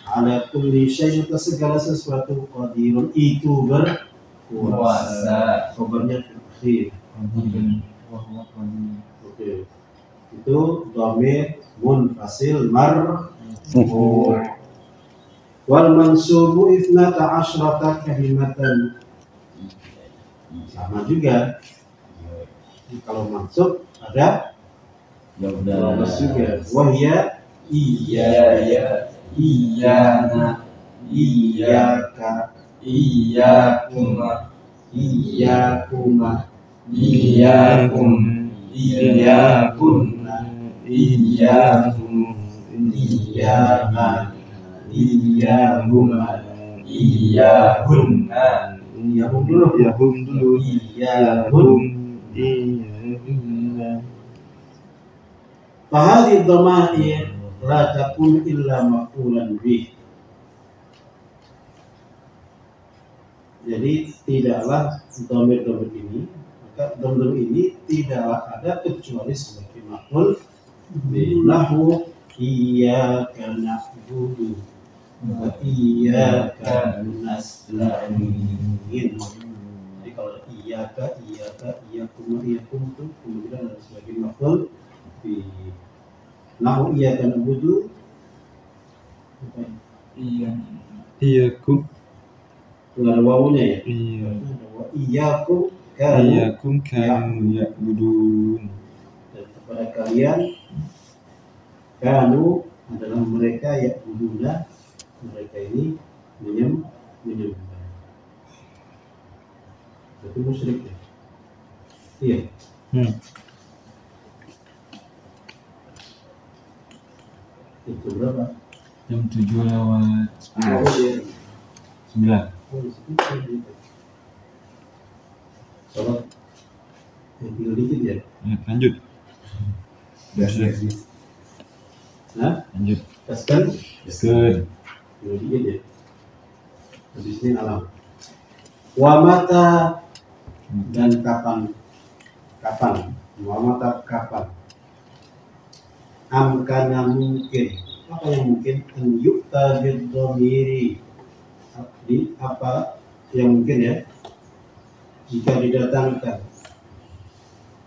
Ala kulli syai'in, atas segala sesuatu, qadirun itu berkuasa. Khabarnya akhir. Oke. Itu dhamir munfasil marfu. Wal mansubu 12 kalimatan. Sama juga. Kalau mansub ada Ya bagus juga. Wahya iyaka, iyakuma, Iyakunna. Iyahum. Iyama. Iyahuma. Iyahunna. Iyahum dulu. Iyahun. Fahadhi dhamair la takun illa maf'ulan bih. Jadi tidaklah dhamir-dhamir ini, maka dhamir ini tidaklah ada kecuali sebagai maf'ul bih. Nahwu iyyaka na'budu wa iyyaka nasta'in. Jadi kalau iyyaka, iyyakum itu kemudian ada sebagai maf'ul bih. Nahwu iyyaka na'budu Iyakum. nggak ada wawunya ya. Iyyakum Iyakum kanu ya'budun. dan kepada kalian kanu adalah mereka ya'buduna, mereka ini menyembah. Itu musyrik ya. Iya. Itu berapa? Jam 7:09. Oh, di situ saya gitu. Sholat yang tinggal dikit ya. Lanjut. Nah, Lanjut. kaskan Good. tinggal dikit ya. Habis ini alam. Wa mata dan kapan? Wa mata kapan? Amkana mungkin. Apa yang mungkin? An yukta bid-dhamiri. Apa yang mungkin ya? Jika didatangkan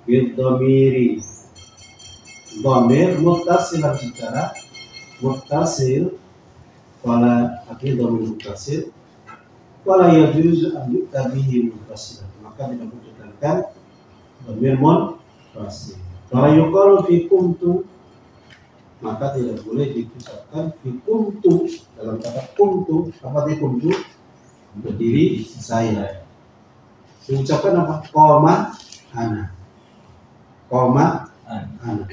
bid-dhamiri. Dhamir muttasilan secara muttasil. Wala artinya dhamir muttasil. Wala yajuzu an yukta bihi muttasilan. Maka tidak didatangkan dhamir muttasil. Wala yuqalu fi kuntu, maka tidak boleh diucapkan fi kuntu. Dalam kata kuntu, apa itu kuntu? Berdiri saya. Diucapkan apa? Koma ana. Koma ana.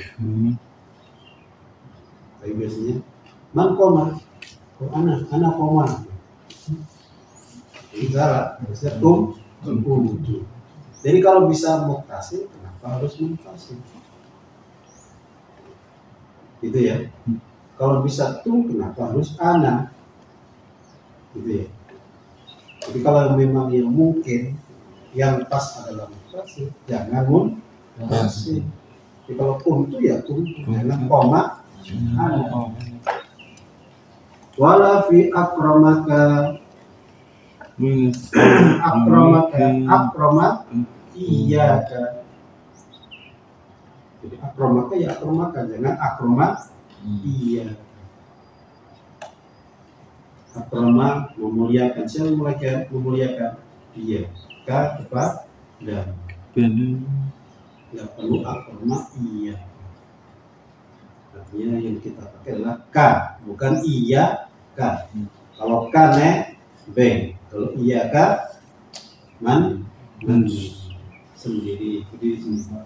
Tapi biasanya man koma? Oh, ana koma. Ini salah. Harusnya kuntu. Jadi kalau bisa muttasil, kenapa harus muttasil? Gitu ya. Kalau bisa tuh, kenapa harus ana? Gitu ya. Jadi kalau memang yang mungkin yang pas adalah muttasil, jangan muttasil. Jadi kalau kuntu ya kuntu, jangan koma ana. Wala fi akramaka akramat iyyaka. Jadi akromaka ya akromaka, jangan akromat iya. Akroma memuliakan, siapa memuliakan dia. Ka kepada ya perlu akroma iya. Artinya yang kita pakai adalah ka, bukan iya ka. Kalau ka ne beng, kalau iya ka man sendiri sendiri.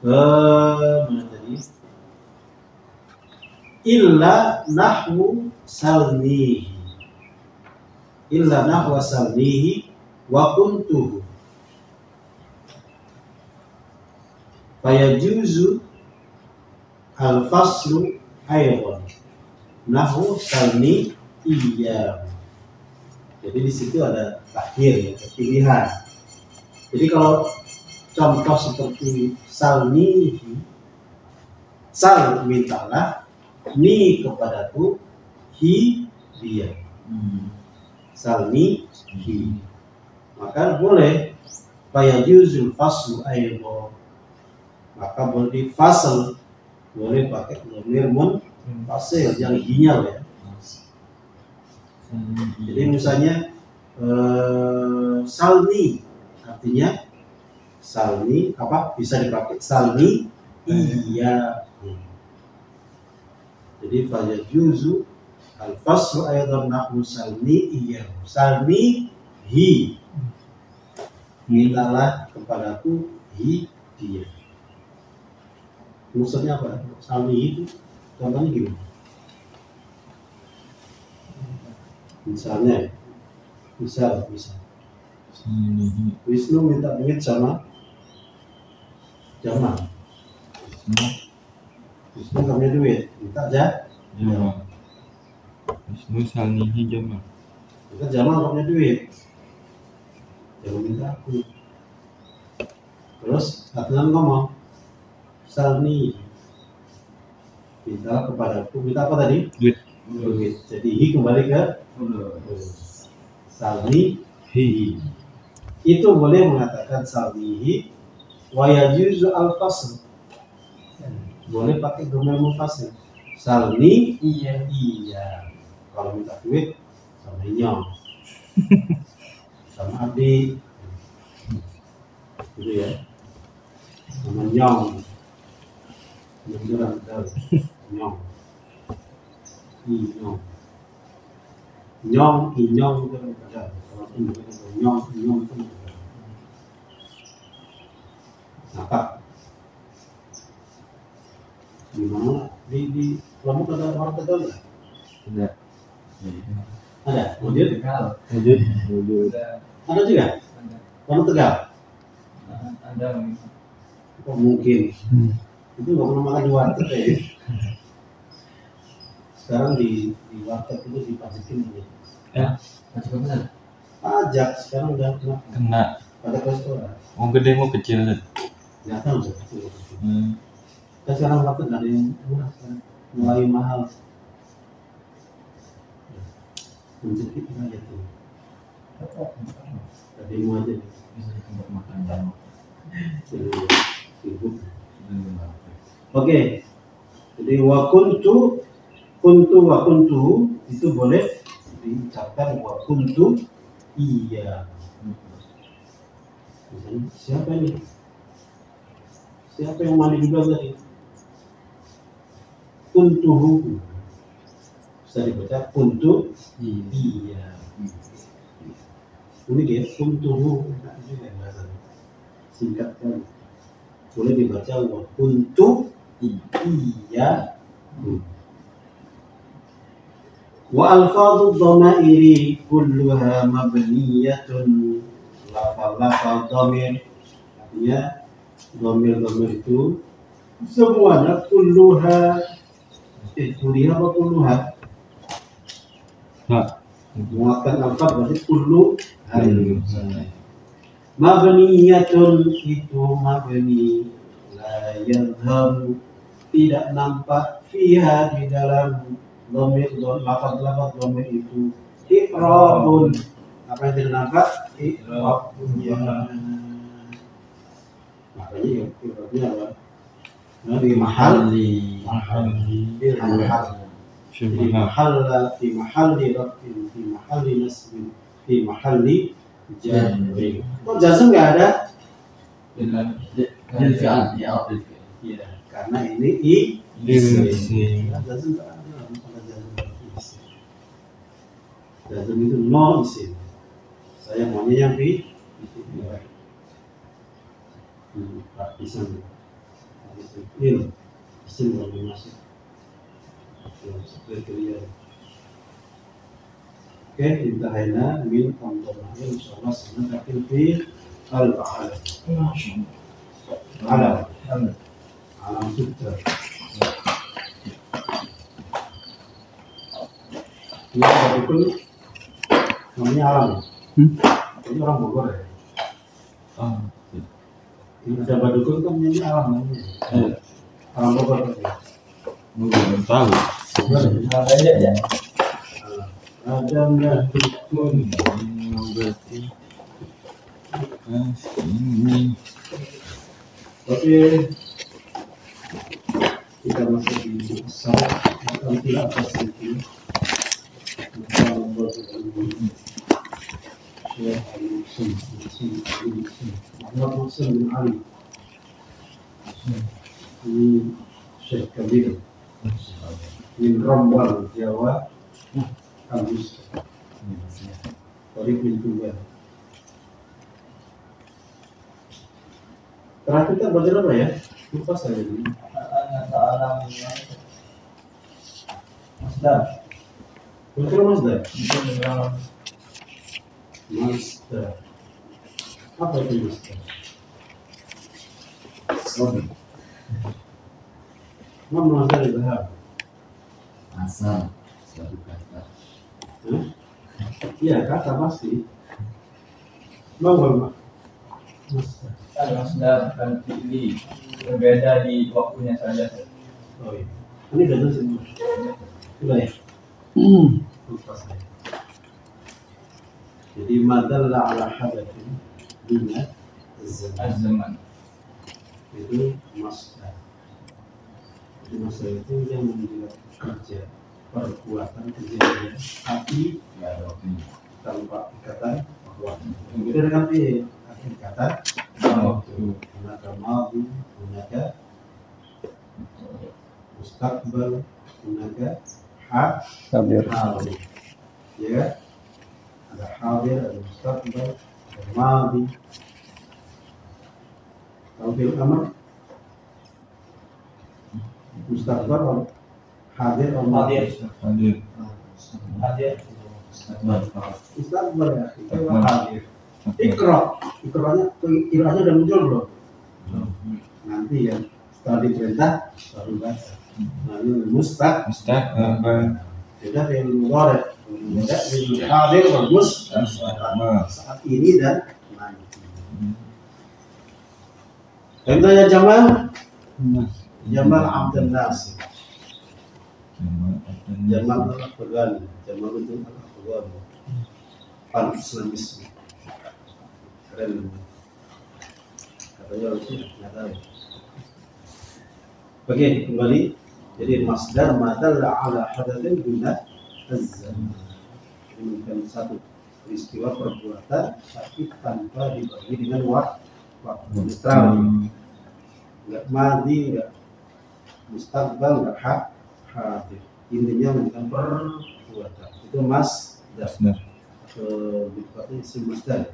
Mana tadi? Illa nahwu salnihi. Illa nahwa salnihi wa kuntuhu. Fayajuzu al-faslu aydan. Nahwu salni iya. Jadi di situ ada takhir ya, pilihan. Jadi kalau contoh seperti salnihi, sal mintalah, ni kepadaku, hi dia. Salni hi. Maka boleh fayajuzul faslu aydan. Maka boleh difasal, boleh pakai dhamir munfasil yang hinyal ya. Jadi misalnya salni artinya salni apa bisa dipakai salni iya. Jadi fayajuzu al-faslu aydan nahwu salni iya. Salni hi. Mintalah kepadaku hi dia. Maksudnya apa? Salni itu contohnya gimana? Misalnya, misal Salihi. Wisnu minta duit sama Jamal. Wisnu nggak punya duit, minta Jamal. Wisnu Salihi Jamal. minta Jamal nggak punya duit, Jamal minta aku. Terus Adnan ngomong, Salni minta kepadaku, minta apa tadi? Duit. Duit. Jadi hi kembali ke Salni. Hi. Itu boleh mengatakan salnihi wa yajuzu al-fasl. Boleh pakai domir mufasil. Salni iya. Kalau minta duit sama Nyong. Sama Abdi. Gitu ya. Sama Nyong. Nyong Nyong. Nyong. Nyong itu berbeda. Kalau Nyong itu berbeda. Apa? Di mana? Di Lombok ada orang Tegal nggak? Ada. Ada. Wujud? Wujud. Ada juga. Orang Tegal. Ada. Kok mungkin? Itu nggak pernah makan di warteg ya. Sekarang di warteg itu dipajakin ya. Ya. Pajak apa sih? Pajak sekarang udah Kena. pada restoran. Mau gede mau kecil. Nggak tahu sih. Hmm. Kan sekarang warteg nggak ada yang murah sekarang. Mulai mahal. Menjepit aja tuh. Tadi mau aja. Bisa di tempat makan jamu. Jadi sibuk. Oke. Jadi wa kuntu itu boleh diucapkan wa kuntu iya. Misalnya, siapa ini? Siapa yang mandi juga tadi? Kuntuhu. Bisa dibaca kuntu iya. Unik ya, kuntuhu. Enak juga bahasanya. Singkat kan. Boleh dibaca wa kuntu iya. Wa alfadhu dhamairi kulluha mabniyatun. Lafal dhamir artinya dhamir itu semuanya kulluha kuliah apa kulluha? Menguatkan alfad berarti kullu mabniyatun itu mabni la yadhharu tidak nampak fiha di dalam dhamir lafaz dhamir itu i'rabun. Apa yang tidak nampak? I'rab. Ya. Makanya i'rabnya apa? Di mahal Mahalli. fi mahalli rafin fi mahalli nasbin fi mahalli jarrin. Kok jazm nggak ada? Dari fi'al, ya al fi'al. Iya, karena ini Isim. Jazm nggak ada, bukan jazm. Jazm itu no isim. Saya maunya yang di praktisan. Ini isim belum masuk. Oke, intahayna min qamdamahil insyaallah sanatakin fi al-a'la. Alam sutra. Ini betul namanya alam. Ini orang Bogor ya. Ini ada badukun kan ini alam namanya. Alam Bogor kan. Belum tahu. Ada ya. Ada nggak dukun? Berarti ini. Oke. Kita masuk di saat akan tidak atas itu. Kita membuat Syekh Muhammad Muslim bin Ali. Ini Syekh Kabir min Rambal Jawa Kampus Tarik bin Tuban. Terakhir kita belajar apa ya? Lupa saya ini. Ta'ala Masdar. Betul Masdar. Itu memang Masdar. Apa itu Masdar? Sorry. Mana Masdar itu apa? Asal suatu kata. Iya kata pasti. Mau Mas? Masdar. Masdar dan fi'li berbeda di waktunya saja. Oh iya. Ini udah semua. Sudah ya. Lupa saya. Jadi madalla ala hadatsin bina zaman. Az-zaman. Itu masdar. Jadi masdar itu yang menjelaskan kerja, perbuatan kejadian, tapi Tidak ada waktunya. tanpa ikatan waktu. Berbeda dengan fi'il, ada ikatan waktu. Hunaka madhi, hunaka mustaqbal, hunaka hadir. Ya, ada hadir, ada mustaqbal, ada madhi. Kalau fi'il amr mustaqbal hadir atau madhi? Hadir. Hadir. Mustaqbal ya, itu hadir. Ikranya udah muncul belum? Nanti ya, setelah diperintah baru baca. Nah ini Mustaqbal. sudah yang mudhari, tidak hadir bagus saat ini dan nanti. Contohnya Jamal Abdul Nasir, Jamal Al-Afghani, Jamaluddin Al-Afghani, Pan-Islamisme. Keren. Katanya harusnya nggak tahu. Oke, kembali. Jadi masdar madalla ala hadatsin guna az-zaman. Ini bukan satu peristiwa perbuatan tapi tanpa dibagi dengan waktu netral. Enggak madi, enggak mustaqbal, enggak hadir. Intinya menunjukkan perbuatan. Itu masdar. Berarti isim masdar.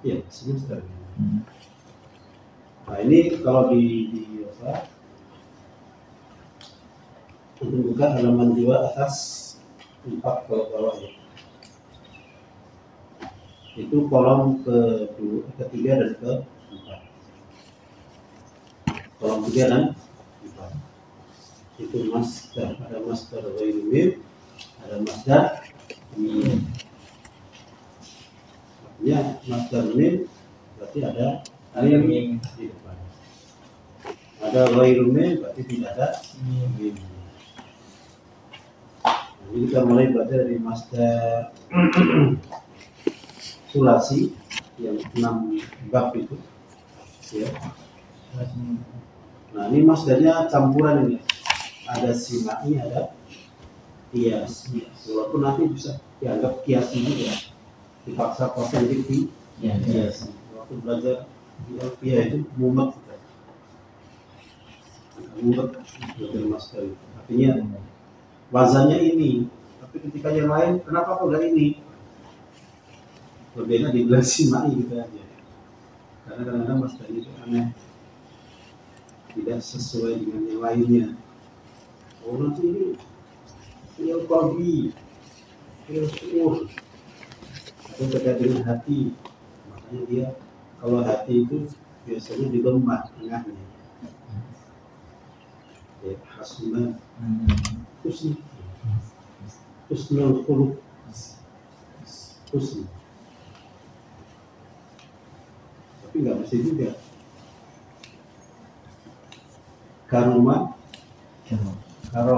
Iya, isim masdar. Nah, ini kalau di apa? Untuk buka halaman 2 atas 4 ke bawah ya. Itu kolom ketiga dan keempat. Kolom 3 dan 4. Itu masdar, ada masdar ghairu mim, ada masdar mim. Artinya masdar mim berarti ada mim di depan. Ada ghairu mim berarti tidak ada mim. Jadi kita mulai belajar dari masdar sulasi yang 6 bab itu, ya. Nah ini masdarnya campuran ini, ada simai, ada kiasi. Walaupun nanti bisa dianggap kiasi juga, dipaksa-paksa jadi kiasi. Waktu belajar di Alfiah itu mumet, belajar masdar itu. Artinya wazannya ini, tapi ketika yang lain kenapa kok dari ini berbeda di bulan simai gitu aja, karena kadang-kadang masdar itu aneh, tidak sesuai dengan yang lainnya. Oh nanti ini fi'il qalbi, fi'il syu'ur, atau terkait dengan hati, makanya dia kalau hati itu biasanya di lemah tengahnya, ya hasunan husnul khuluq, husn, tapi nggak mesti juga. Karoma, udah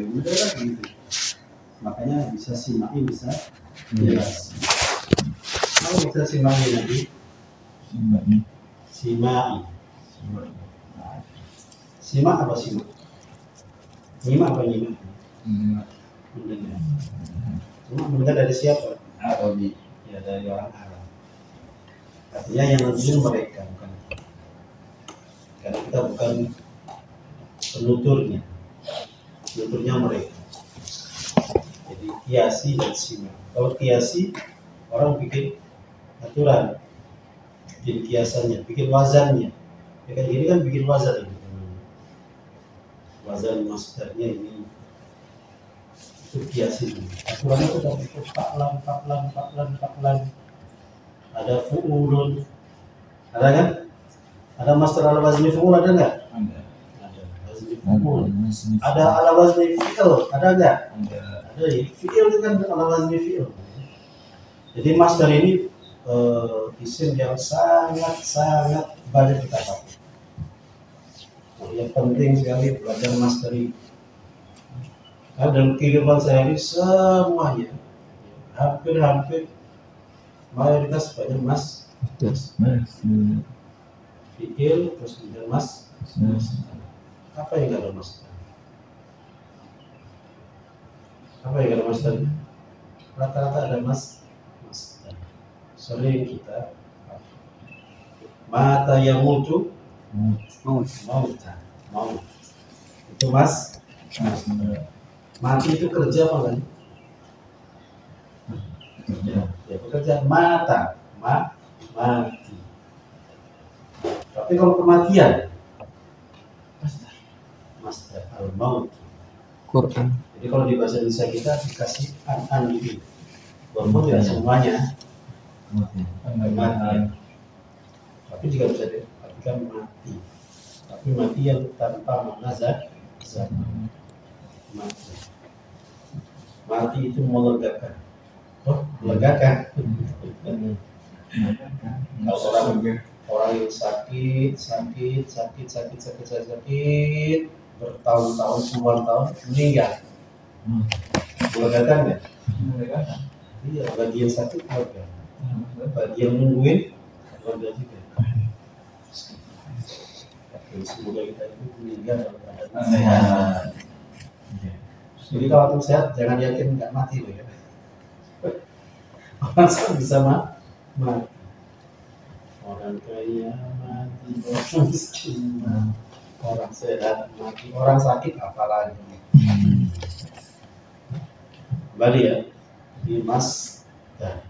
gitu. Makanya bisa simai, bisa jelas. Kalau bisa simai nanti simai. Simak apa simak? Nyimak apa nyimak? Mendengar. Cuma mendengar dari siapa? Arabi. Ya dari orang Arab. Artinya yang nantinya mereka bukan. Karena kita bukan penuturnya. Penuturnya mereka. Jadi kiasi dan simak. Kalau kiasi orang bikin aturan, bikin kiasannya, bikin wazannya. Ya kan ini kan bikin wazan ini. Wazan masdarnya ini itu kiasin. Aturannya itu dari itu faklan. Ada fu'ulun. Ada kan? Ada masdar ala wazni fu'ul ada nggak? Ada. Ada. Wazni fu'ul. Ada ala wazni fi'il, ada nggak? Ada. Fi'il itu kan ala wazni fi'il. Jadi masdar ini isim yang sangat banyak kita pakai. Nah, yang penting sekali belajar masdar ini. Nah, dalam kehidupan sehari semuanya hampir mayoritas banyak fi'il terus kemudian apa yang ada masdar? Apa yang ada masdar? Rata-rata ada masdar. Sering kita mata yang mutu maut itu mati itu kerja apa kan? Ya pekerjaan mati. Tapi kalau kematian masdar al-maut Quran. jadi kalau di bahasa Indonesia kita dikasih an gitu walaupun tidak semuanya mati, tapi juga bisa diartikan mati, tapi mati yang tanpa makna zat. Mati itu melegakan. Melegakan. Kalau orang yang sakit bertahun-tahun, puluhan tahun meninggal, melegakan nggak? Iya, bagi yang sakit keluarga, bagi yang nungguin keluarga juga. Semoga kita itu meninggal dalam keadaan sehat. Jadi kalau antum sehat jangan yakin nggak mati loh ya. Orang sehat bisa mati. Orang kaya mati, orang miskin mati, orang sehat mati, orang sakit apalagi. Kembali ya di masdar.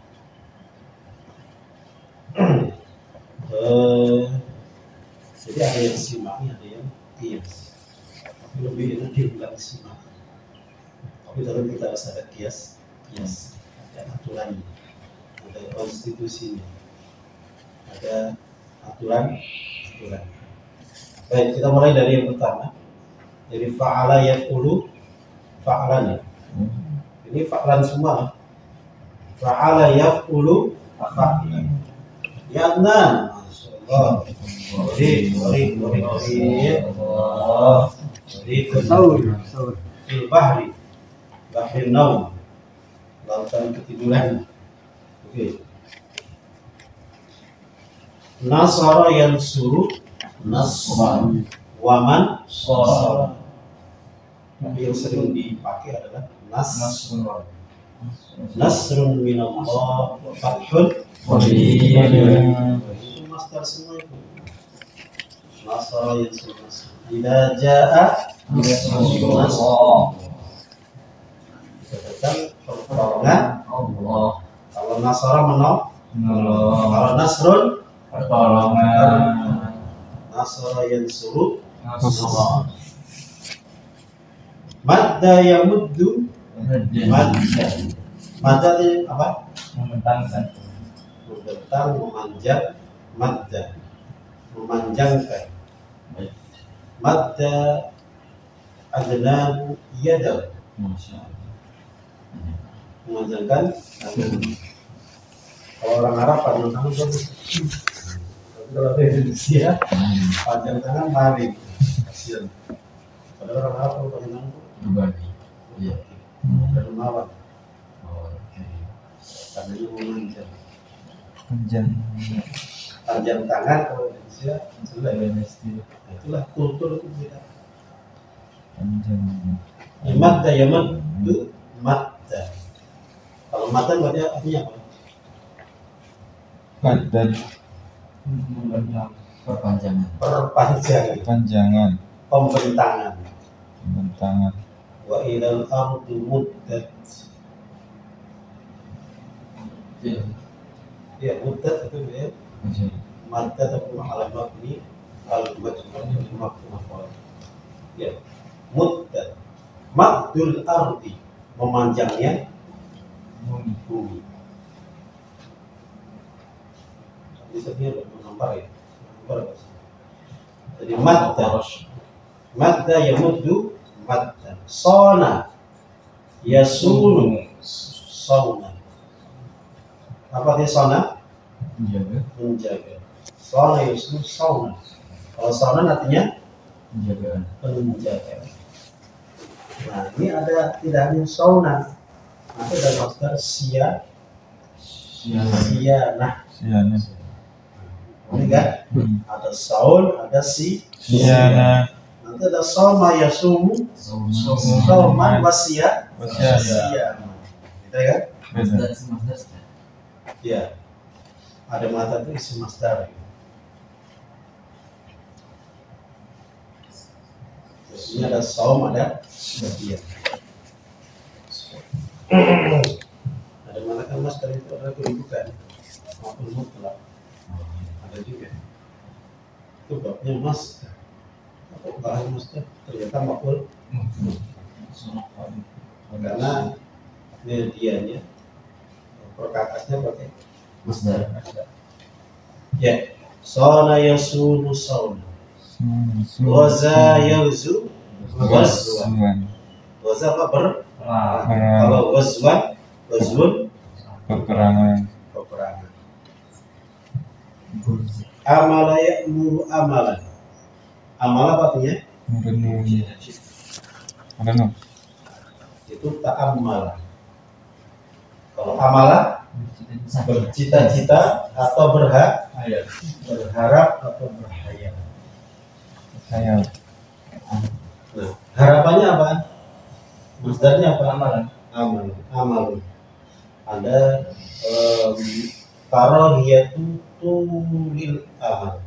Jadi ada yang simai, ada yang kias. Tapi lebih enak dia bilang simai. Tapi tetap kita harus ada kias, ada aturannya, ada konstitusinya, ada aturan. Baik, kita mulai dari yang pertama. Jadi fa'ala yaqulu fa'lan. Ini fa'lan semua. Fa'ala yaqulu fa'lan. Ya Adnan, masyaallah. Fil bahri naum, lautan ketiduran. Oke. Nasara yansuru nasran waman sara. Yang sering dipakai adalah nasrun minallah wa fathun itu masdar semua itu. Nasara yansuru nasran idza jaa nasrullah, datang pertolongan Allah. Kalau nasara menolong, kalau nasrun pertolongan. Nasara yansuru nasran. Madda yamuddu madda itu apa? Membentang, memanjang, memanjangkan. Madda adnahu yadahu, memanjangkan. Kalau orang Arab panjang tangan bagus. Tapi kalau di Indonesia panjang tangan mari. Kasihan. Padahal orang Arab kalau panjang tangan berbagi. Iya. dermawan. Oke. Karena itu memanjang. Panjang tangan kalau di Indonesia jelas. Itulah kultur itu kita. Madda yamaddu madda. Kalau madda berarti artinya apa? Badan Perpanjangan. Pembentangan. Wa ilal ardi muddat. Ya muddat itu ya. Madda atau alam mabni Ya, muddat. Maddul ardi, memanjangnya bumi. Bisa dia menambah ya. Jadi madda yamuddu maddan. Sona yasunu sauna. Apa dia sona? Menjaga. Menjaga. Sona yasunu sauna. Kalau sauna artinya Menjaga. menjaga. Nah, ini ada tidak hanya sauna, nanti ada master nah Siana. ini kan ada saun, ada Siana. nanti ada soma yasumu, soman wasia, gitu kan? Beda. Ya, ada mata itu isi masdar. Ini ada saum, ada wasia. Ada mana kan masdar itu ada kedudukan maupun mutlak. Ada juga. Itu babnya masdar. Apa bahan masdar? Ternyata maf'ul karena medianya perkakasnya pakai Masdar. ya. Sona yasunu sauna. Waza yauzu wazwan. Waza apa kalau wazwun Peperangan. peperangan. Amala ya'muru amalan. Amala apa artinya? Merenungi. Merenung. Itu ta'ammala. Kalau amala bercita-cita atau berharap atau berhayal. Saya. Nah, harapannya apa? Masdarnya apa? Amalan. Amal. Ada karahiyatu tulil amal.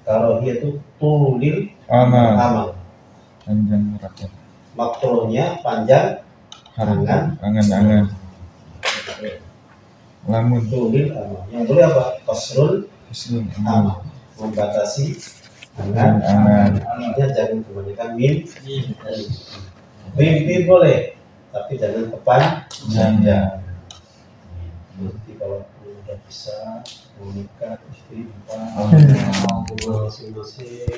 Karahiyatu tulil Amal. amal. Panjang rakyat. Makronya panjang, Angan. Lamun. tulil amal. Yang boleh apa? Kasrul Muslim. amal. Membatasi angan. Artinya jangan kebanyakan mimpi boleh, tapi jangan kepanjangan. Nanti kalau udah bisa menikah istri masing-masing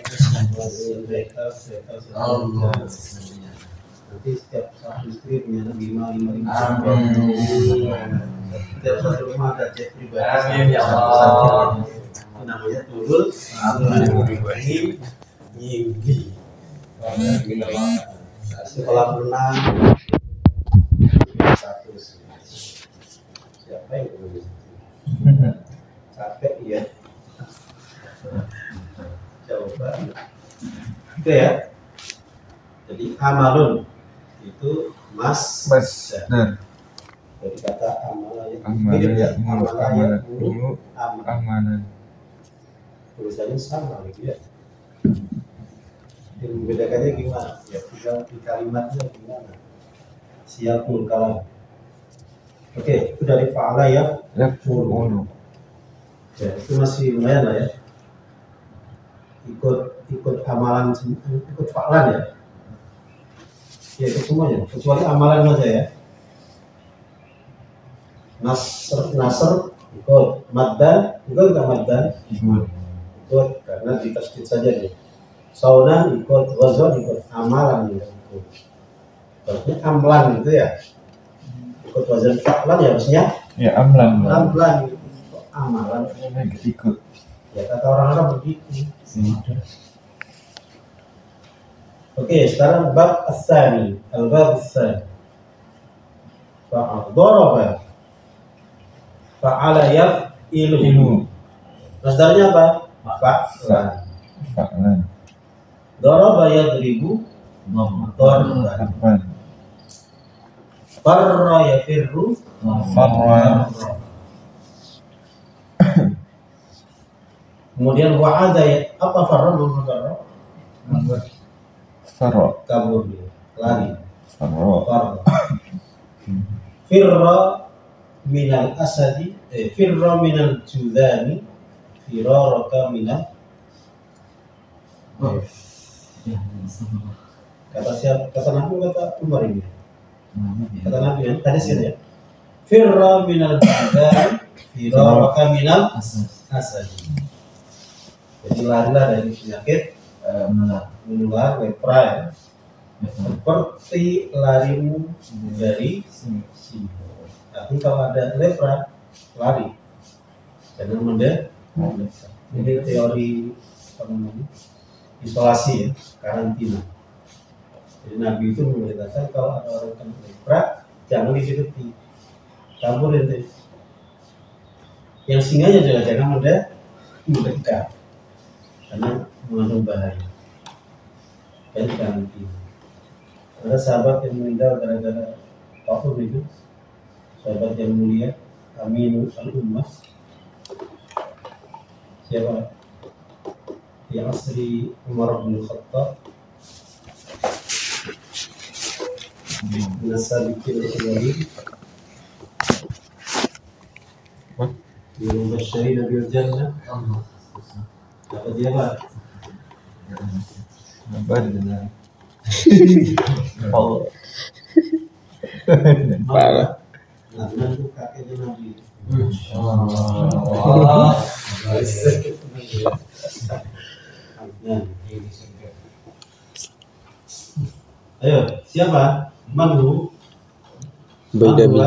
mereka nanti setiap satu istri punya 5 setiap satu rumah ada jet pribadi. Amin ya Allah. Itu namanya turul mimpi. Sekolah berenang satu. Siapa yang tulis? Capek ya. Coba. Oke ya. Jadi amalun itu Masdar. Jadi kata amalan Amalan ya. ya'muru Amal. amalan. Tulisannya sama gitu ya. Yang membedakannya gimana? Ya tinggal di kalimatnya gimana? Siapul kalam. Oke, itu dari fa'ala ya. Yaf'ulu. Ya, itu masih lumayan lah ya. Ikut amalan, ikut fa'lan ya. Ya itu semuanya, kecuali amalan saja ya. Nasr ikut, maddan ikut nggak maddan? Ikut karena ditasdid saja nih. Sauna ikut, wazon ikut, amalan juga ikut. Berarti amlan gitu ya. Ikut wazan fa'lan ya harusnya. Ya amlan. Amlan ikut amalan. Ikut. Ya kata orang Arab begitu. Oke, sekarang bab as-tsani, al-bab as-tsani. Daraba. Fa'ala yaf'ilu. Masdarnya apa? Fa'lan. Fa'lan. Daraba yadribu. Darban. Darban. Farra yafirru. Farra. Kemudian wa'ada ya, apa farra mengfarra? Farra. Kabur dia, lari. Farra. Farra. Firra minal asadi, firra minal judhani fi firaraka minal. Oh. Ya, sama. Kata siapa? Kata Nabi, kata Umar ini. Nama ya. Kata Nabi kan, tadi sih ya. Firra minal badar, firaraka minal asad. Jadi larilah dari penyakit menular lepra ya. Seperti larimu dari singa. Tapi kalau ada lepra, lari. Jangan mendekat. Ini teori apa namanya? Isolasi ya, karantina. Jadi Nabi itu memberitakan kalau ada orang kena lepra, jangan didekati, kabur ente. Yang singanya juga jangan mendekat, karena mengandung bahaya. Dan karantina. Ada sahabat yang meninggal gara-gara apa itu? Sahabat yang mulia, Aminul Ummah. Siapa? Yang asli Umar bin Khattab. Nasabiqil awwalin. Yang membasyirin bil jannah. Apa dia, Pak? Benar. Allah. Parah. Nah, itu kakeknya Nabi. Ayo, siapa? Mandu. Baidabi.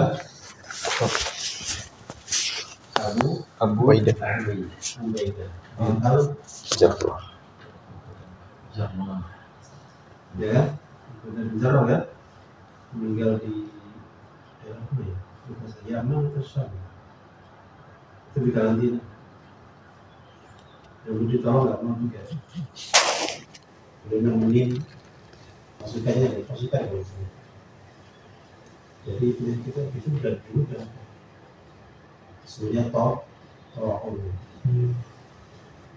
Abu Baida. Baida. Halo. Jatuh. Jangan. Ya kan? Benar kan? Meninggal di daerah apa ya? Yaman atau Syam? Itu di karantina. Yang lu ditolong nggak mau juga. Udah nemenin pasukannya kalau itu. Jadi kita itu udah dulu udah sebenarnya tolong.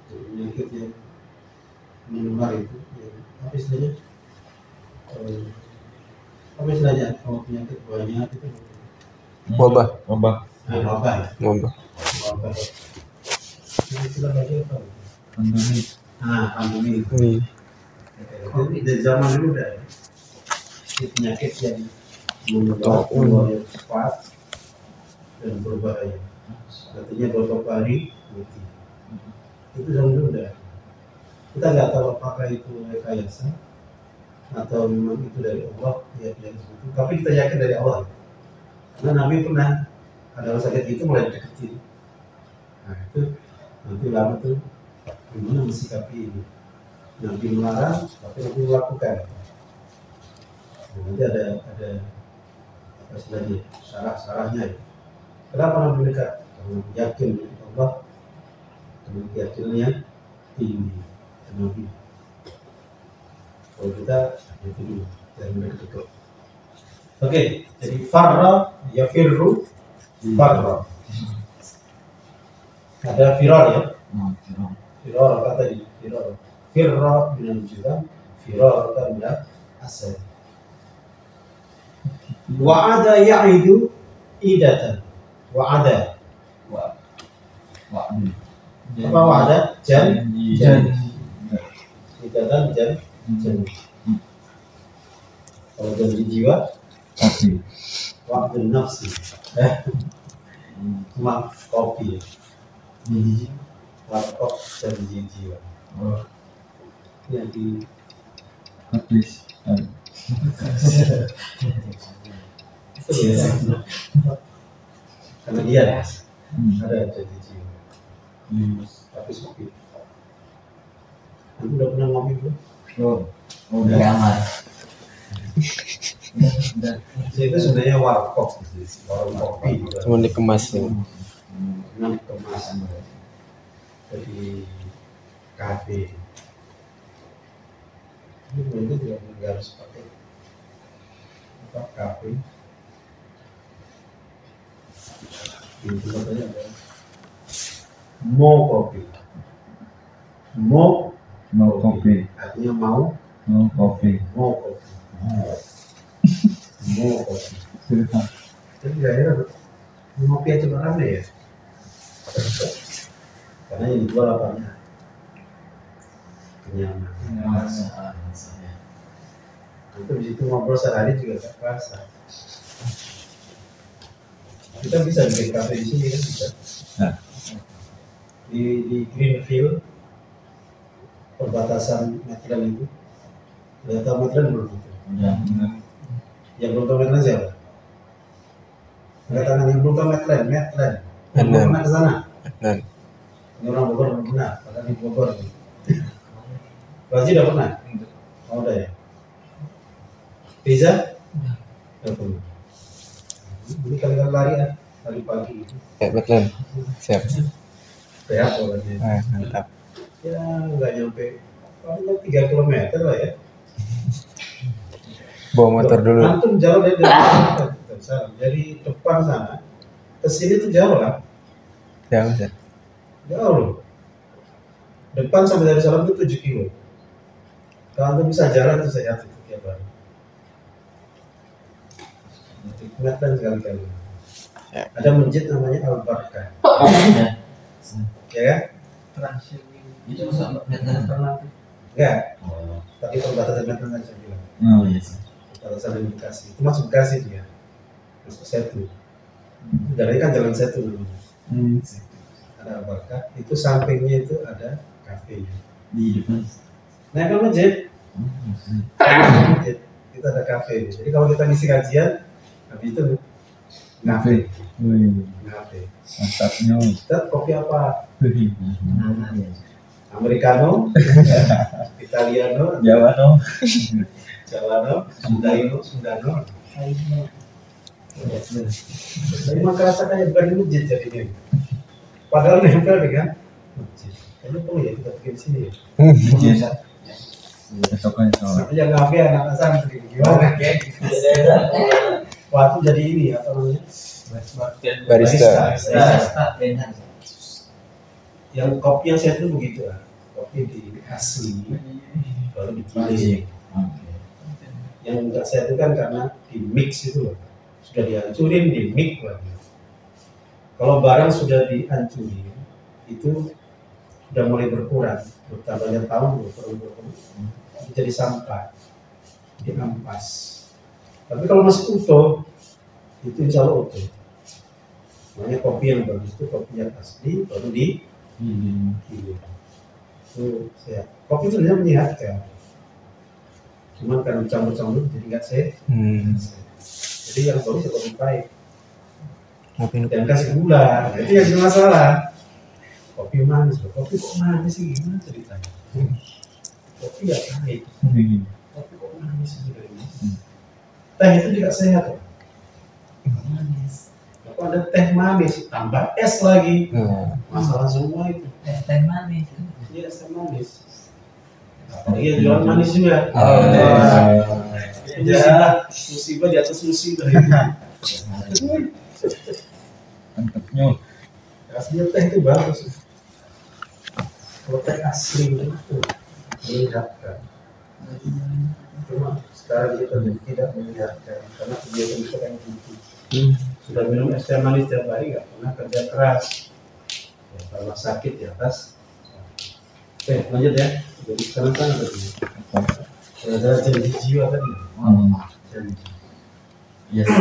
Penyakit yang menular itu, apa istilahnya? Apa istilahnya? Kalau penyakit banyak itu Wabah. Wabah. wabah ya? Wabah. Wabah. Ini istilah lagi apa? Pandemi. Pandemi itu. Ini. Itu dari zaman dulu udah ya. Ini penyakit yang menular yang cepat dan berbahaya. Artinya beberapa hari mati. Itu zaman dulu udah. Kita nggak tahu apakah itu rekayasa atau memang itu dari Allah ya seperti itu. Tapi kita yakin dari Allah. Karena Nabi pernah ada orang sakit itu mulai deketin. Nah itu nanti lama tuh gimana mensikapi ini. Nabi melarang, tapi Nabi melakukan. Nah, nanti ada apa istilahnya syarah-syarahnya ya. Kenapa Nabi dekat? Karena yakin dengan Allah, dengan keyakinannya tinggi. Nabi. Kalau kita itu dulu dan berikut. Oke, jadi farra yafirru farra. Ada firar ya. Firar kata ini firar. Firra minal juzam, firar kata minal asad. Wa'ada ya'idu idatan. Wa'ada. Apa wa'ada? Janji. Idatan janji. Kalau janji jiwa, waktu nafsi, cuma kopi, warkop janji jiwa. Yang di Habis. itu biasa. Karena dia ada janji jiwa. Tapi kopi. Kamu udah pernah ngopi belum? Udah aman. Itu sebenarnya warkop, warung kopi. Cuma dikemas ya. Memang kemasan jadi kafe. Ini mungkin juga nggak harus pakai apa kafe. Ini katanya ada mo kopi. Mo Kopi. artinya mau Kopi. mo kopi. Mo kopi. Cerita. Tapi nggak ya, ngopi aja rame ya. karena yang dijual apanya? Kenyamanan. Perasaan saya. Itu di situ ngobrol sehari juga tak terasa. Kita bisa bikin kafe di sini kan bisa. Nah. Di Greenfield perbatasan Maitland itu. Udah tahu Maitland belum itu? Ya. Yang belum tahu Maitland siapa? Enggak tangan yang belum tahu Maitland. Yang belum Adnan. pernah ke sana. Adnan. Ini orang Bogor belum pernah, padahal di Bogor. Razi udah pernah? Oh, udah ya. Riza? Udah pernah. Ini kali-kali lari ya, lari pagi. Ya, betul. Siap. Sehat orangnya. Mantap. Ya nggak nyampe, paling 3 km lah ya. Bawa motor dulu. Antum jauh dari depan sana ke sini tuh jauh lah, Jauh, Ustaz. jauh loh. Depan sampai dari Salam itu 7 kilo. Kalau antum bisa jalan tuh sehat itu tiap hari. Ingatkan sekali-kali. Ya. Ada masjid namanya Al Barkah, Ya. ya kan? Itu sama Vietnam. Enggak, Oh. tapi perbatasan Medan aja bilang. Oh iya sih. Perbatasan dengan Bekasi. Itu masuk Bekasi dia. Masuk Setu. Jalan ini kan jalan Setu namanya. Ada Al Barkah. Itu sampingnya itu ada kafe. Di depan. Nah kan masjid, Oh, masih. masjid. Itu ada kafe. Jadi kalau kita ngisi kajian, habis itu ngafe, Wih, ngafe. mantapnya. Kita kopi apa? Wih, Americano, Italiano, Jawa dong. Jawano, Sundano. Tapi maka rasa kayak bukan masjid jadinya. Padahal nempel dengan masjid. Kayaknya perlu ya kita bikin di sini ya. Biasa. Besoknya soal. Tapi yang ngafe anak santri gimana ya? Waktu jadi ini apa namanya? Barista. Yang kopi yang saya tuh begitu lah. Kopi di asli baru dikirim. Oke. Yang enggak saya itu kan karena di mix itu loh, sudah dihancurin di mix lagi. Kalau barang sudah dihancurin itu sudah mulai berkurang, bertambahnya tahun berkurang, jadi sampah, diampas. Tapi kalau masih utuh itu insya Allah utuh. Makanya kopi yang bagus itu kopi yang asli baru dikirim. Itu sehat. Kopi itu sebenarnya menyehatkan. Cuma karena campur-campur jadi nggak sehat. Jadi yang bagus itu kopi pahit. Dan kasih gula, itu yang jadi masalah. Kopi manis, kopi kok manis sih gimana ceritanya? Kopi nggak pahit, kopi kok manis sih sebenarnya. Teh itu juga sehat loh. Manis. Kalau ada teh manis, tambah es lagi. Masalah semua itu. Teh manis. Iya, es teh manis. Apalagi yang jualan manis juga. Musibah di atas musibah itu. Mantapnya. Aslinya teh itu bagus. Kalau teh asli itu menyehatkan. Cuma sekarang kita tidak menyehatkan karena kegiatan kita yang gitu. Sudah minum es teh manis tiap hari nggak pernah kerja keras. Ya, kalau sakit di atas. Oke, lanjut ya. Jadi sekarang kan ada janji jiwa tadi. Janji. Yes.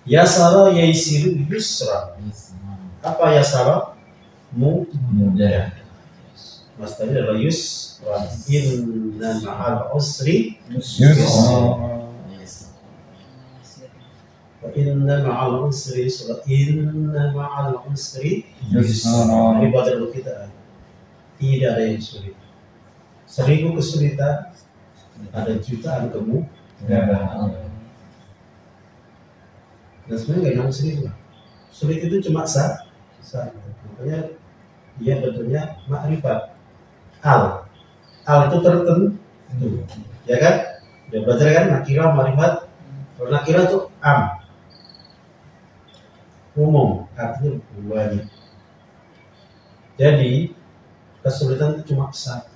Yasara yaisiru yusra. Apa yasara? Mudah. Maksudnya adalah yusra. Inna ma'al usri Yus. Yes. wa inna ma'al usri yusra. Inna ma'al usri Yus. Ini baca dulu kita. Tidak ada yang sulit. 1000 kesulitan, ada jutaan kemudahan. Dan sebenarnya nggak nyamuk sulit lah. Sulit itu cuma satu. Makanya dia bentuknya makrifat. Al itu tertentu, ya kan? Udah belajar kan nakira makrifat. Kalau nakira itu umum, artinya banyak. Jadi kesulitan itu cuma satu,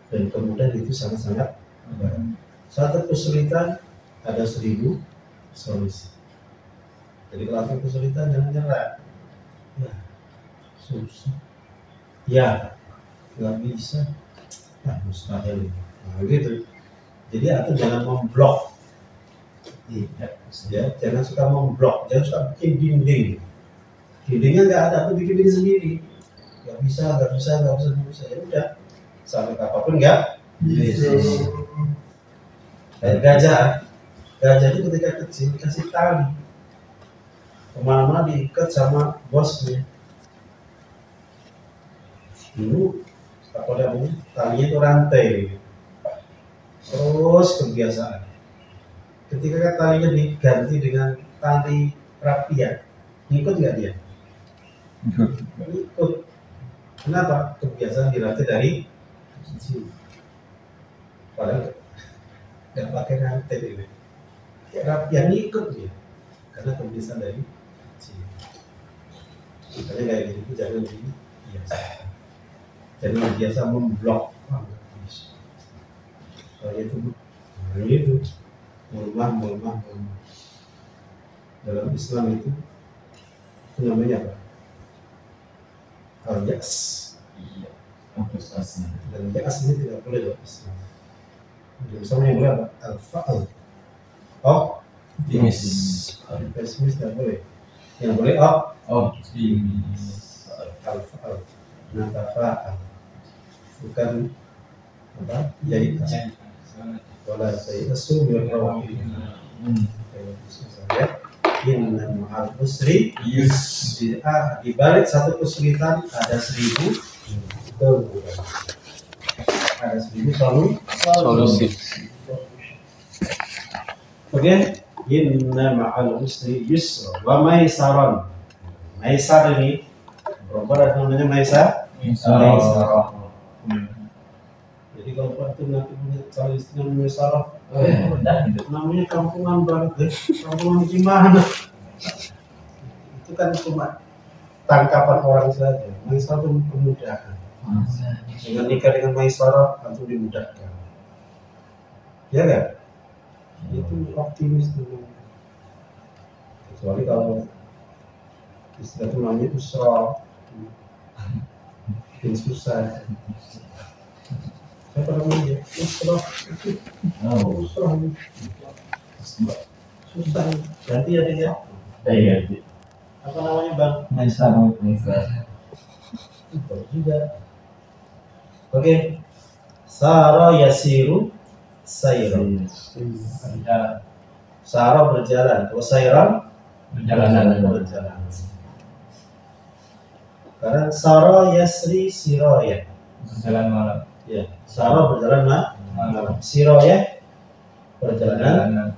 dan kemudian itu sangat-sangat banyak. Satu kesulitan ada 1000 solusi. Jadi kalau ada kesulitan jangan nyerah. Ya, susah. Ya, nggak bisa. Nah, mustahil. Nah, gitu. Jadi atau jangan memblok. Ya, jangan suka memblok, jangan suka bikin dinding. Dindingnya nggak ada, tuh bikin dinding sendiri. Nggak bisa. Ya udah, sampai kapanpun nggak bisa. Kayak gajah itu ketika kecil dikasih tali, kemana-mana diikat sama bosnya. Dulu apa namanya, talinya itu rantai, terus kebiasaan. Ketika talinya diganti dengan tali rapian, ngikut nggak dia? Ngikut. Kenapa? Kebiasaan dilatih dari kecil. Padahal nggak pakai rantai ini. Kayak rapian ngikut dia, karena kebiasaan dari kecil. Makanya kayak gitu jangan dibiasa. Jangan biasa memblok. Kayak itu. Mulmah. Dalam Islam itu namanya apa? Al-Yas. Iya. Fokus asli. Dan Yas ini tidak boleh dalam Islam. Dalam Islam yang boleh apa? Al-Fa'al. Pesimis tidak boleh. Yang boleh Optimis. Al-Fa'al. Natafa'al. Bukan apa? Yai'as. Wala sayasu min rawhi. Inna ma'al usri di balik satu kesulitan ada 1000 kemudahan. Ada 1000 solusi. Oke, inna ma'al usri yusra wa maisaran. Maisar ini berubah ada namanya maisar. Jadi kalau itu nanti punya calon istri namanya Sarah, namanya kampungan banget deh, kampungan gimana? Itu kan cuma tangkapan orang saja. Maisarah itu kemudahan. Dengan nikah dengan Maisarah, tentu dimudahkan. Ya kan? Itu optimis dulu. Kecuali kalau istilah itu namanya usra, bikin susah. Apa namanya? Usra. Susah. Ganti ya dia. Iya. Apa namanya bang? Maisar. Bagus juga. Oke. Sara yasiru sayran. Sara berjalan. Kalau sayran berjalan. Karena Sara yasri siroya. Berjalan malam. Ya, Sara berjalan malam. Siroya perjalanannya.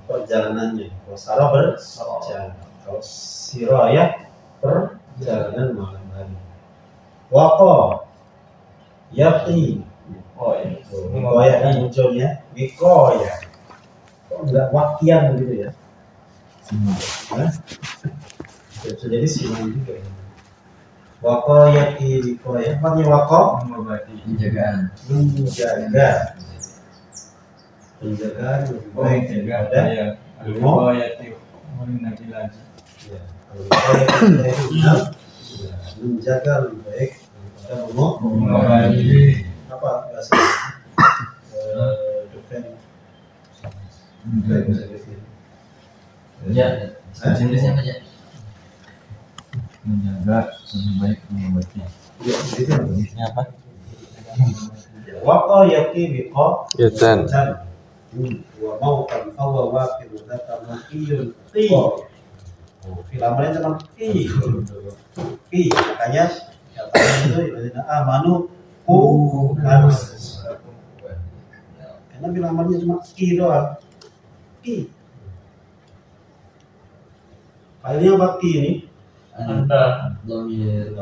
Kalau Sara berjalan. Kalau siroya perjalanan malam hari. Waqo yaqi. Wikoya kan munculnya. Wikoya. Kok enggak wakian gitu ya? Bisa jadi siman juga. Wako yaki wikoya. Apa nih wako? Penjagaan. Menjaga. Penjagaan lebih baik daripada ilmu. Menjaga lebih baik daripada ilmu. Apa bahasa? Ya. Jenisnya apa ya? Menjaga lebih baik mengobati. Ya, Jenisnya apa? Wako yaki wiko. Yatan. Wa mau kan awal wakil data makiyun ti. Filamannya cuma ti. Makanya katanya itu ya amanu harus. Karena filamannya cuma ki doang. Ki. Filenya apa ki ini? Anta. Domir.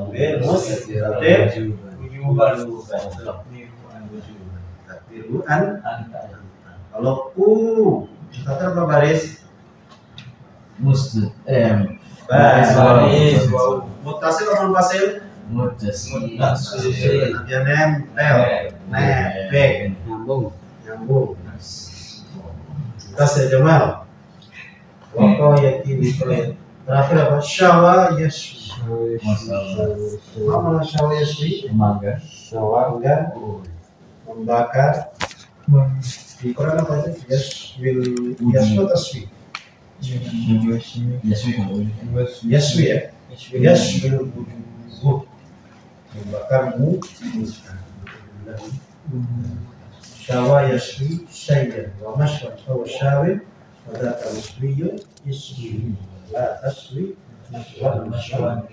Takdiruan. Kalau kata apa baris? Mustud. Baris. Baris. Mutasil atau munfasil? Mutus. Dia nempel, nebeng, nyambung. Tas ya Jamal. Wako yaki wikoya. Terakhir apa? Syawa yaswi. Masalah. Apa mana syawa yaswi? Mangga. Mangga, membakar. Di Quran apa itu? Yaswi atau taswi? Yaswi kalau Yaswi ya. Yaswi wujuh. Membakar syawa yaswi syai'an wa mashwan wa syawin wa dzaka muswiyun yaswi la taswi wa mashwan.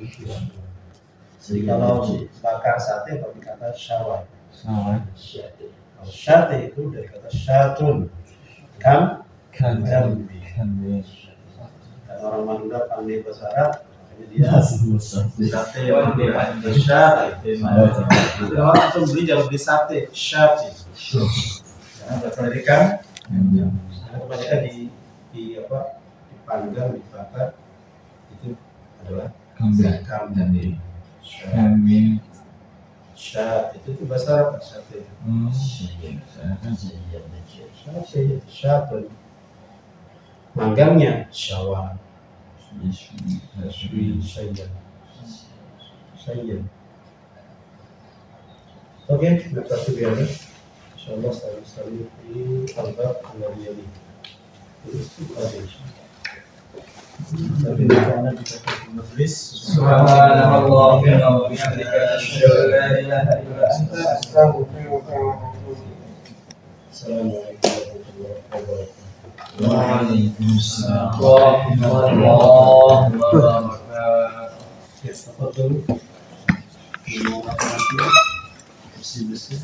Jadi kalau bakar sate pakai kata syawa. Sama. Kalau syate itu dari kata syatun. Kam Kambing. dan orang Madura pandai bahasa Arab, dia sate pandai syate. Orang langsung beli jangan beli sate, syate. Karena bahasa Amerika, mereka dipanggang, dibakar, itu adalah kambing. Kambing. Syate itu bahasa Arab, syate. Syatun. Manggangnya syawa. Sayyan. Oke, kita biar insyaallah sekali di al-bab al-yadi. Tapi karena kita menulis Subhanallah wa bihamdika asyhadu an la ilaha illa anta astaghfiruka wa atubu ilaik. Assalamualaikum warahmatullahi wabarakatuh. Waalaikumsalam. warahmatullahi wabarakatuh. Ya, apa dulu? Mau apa-apa? Bersih-bersih.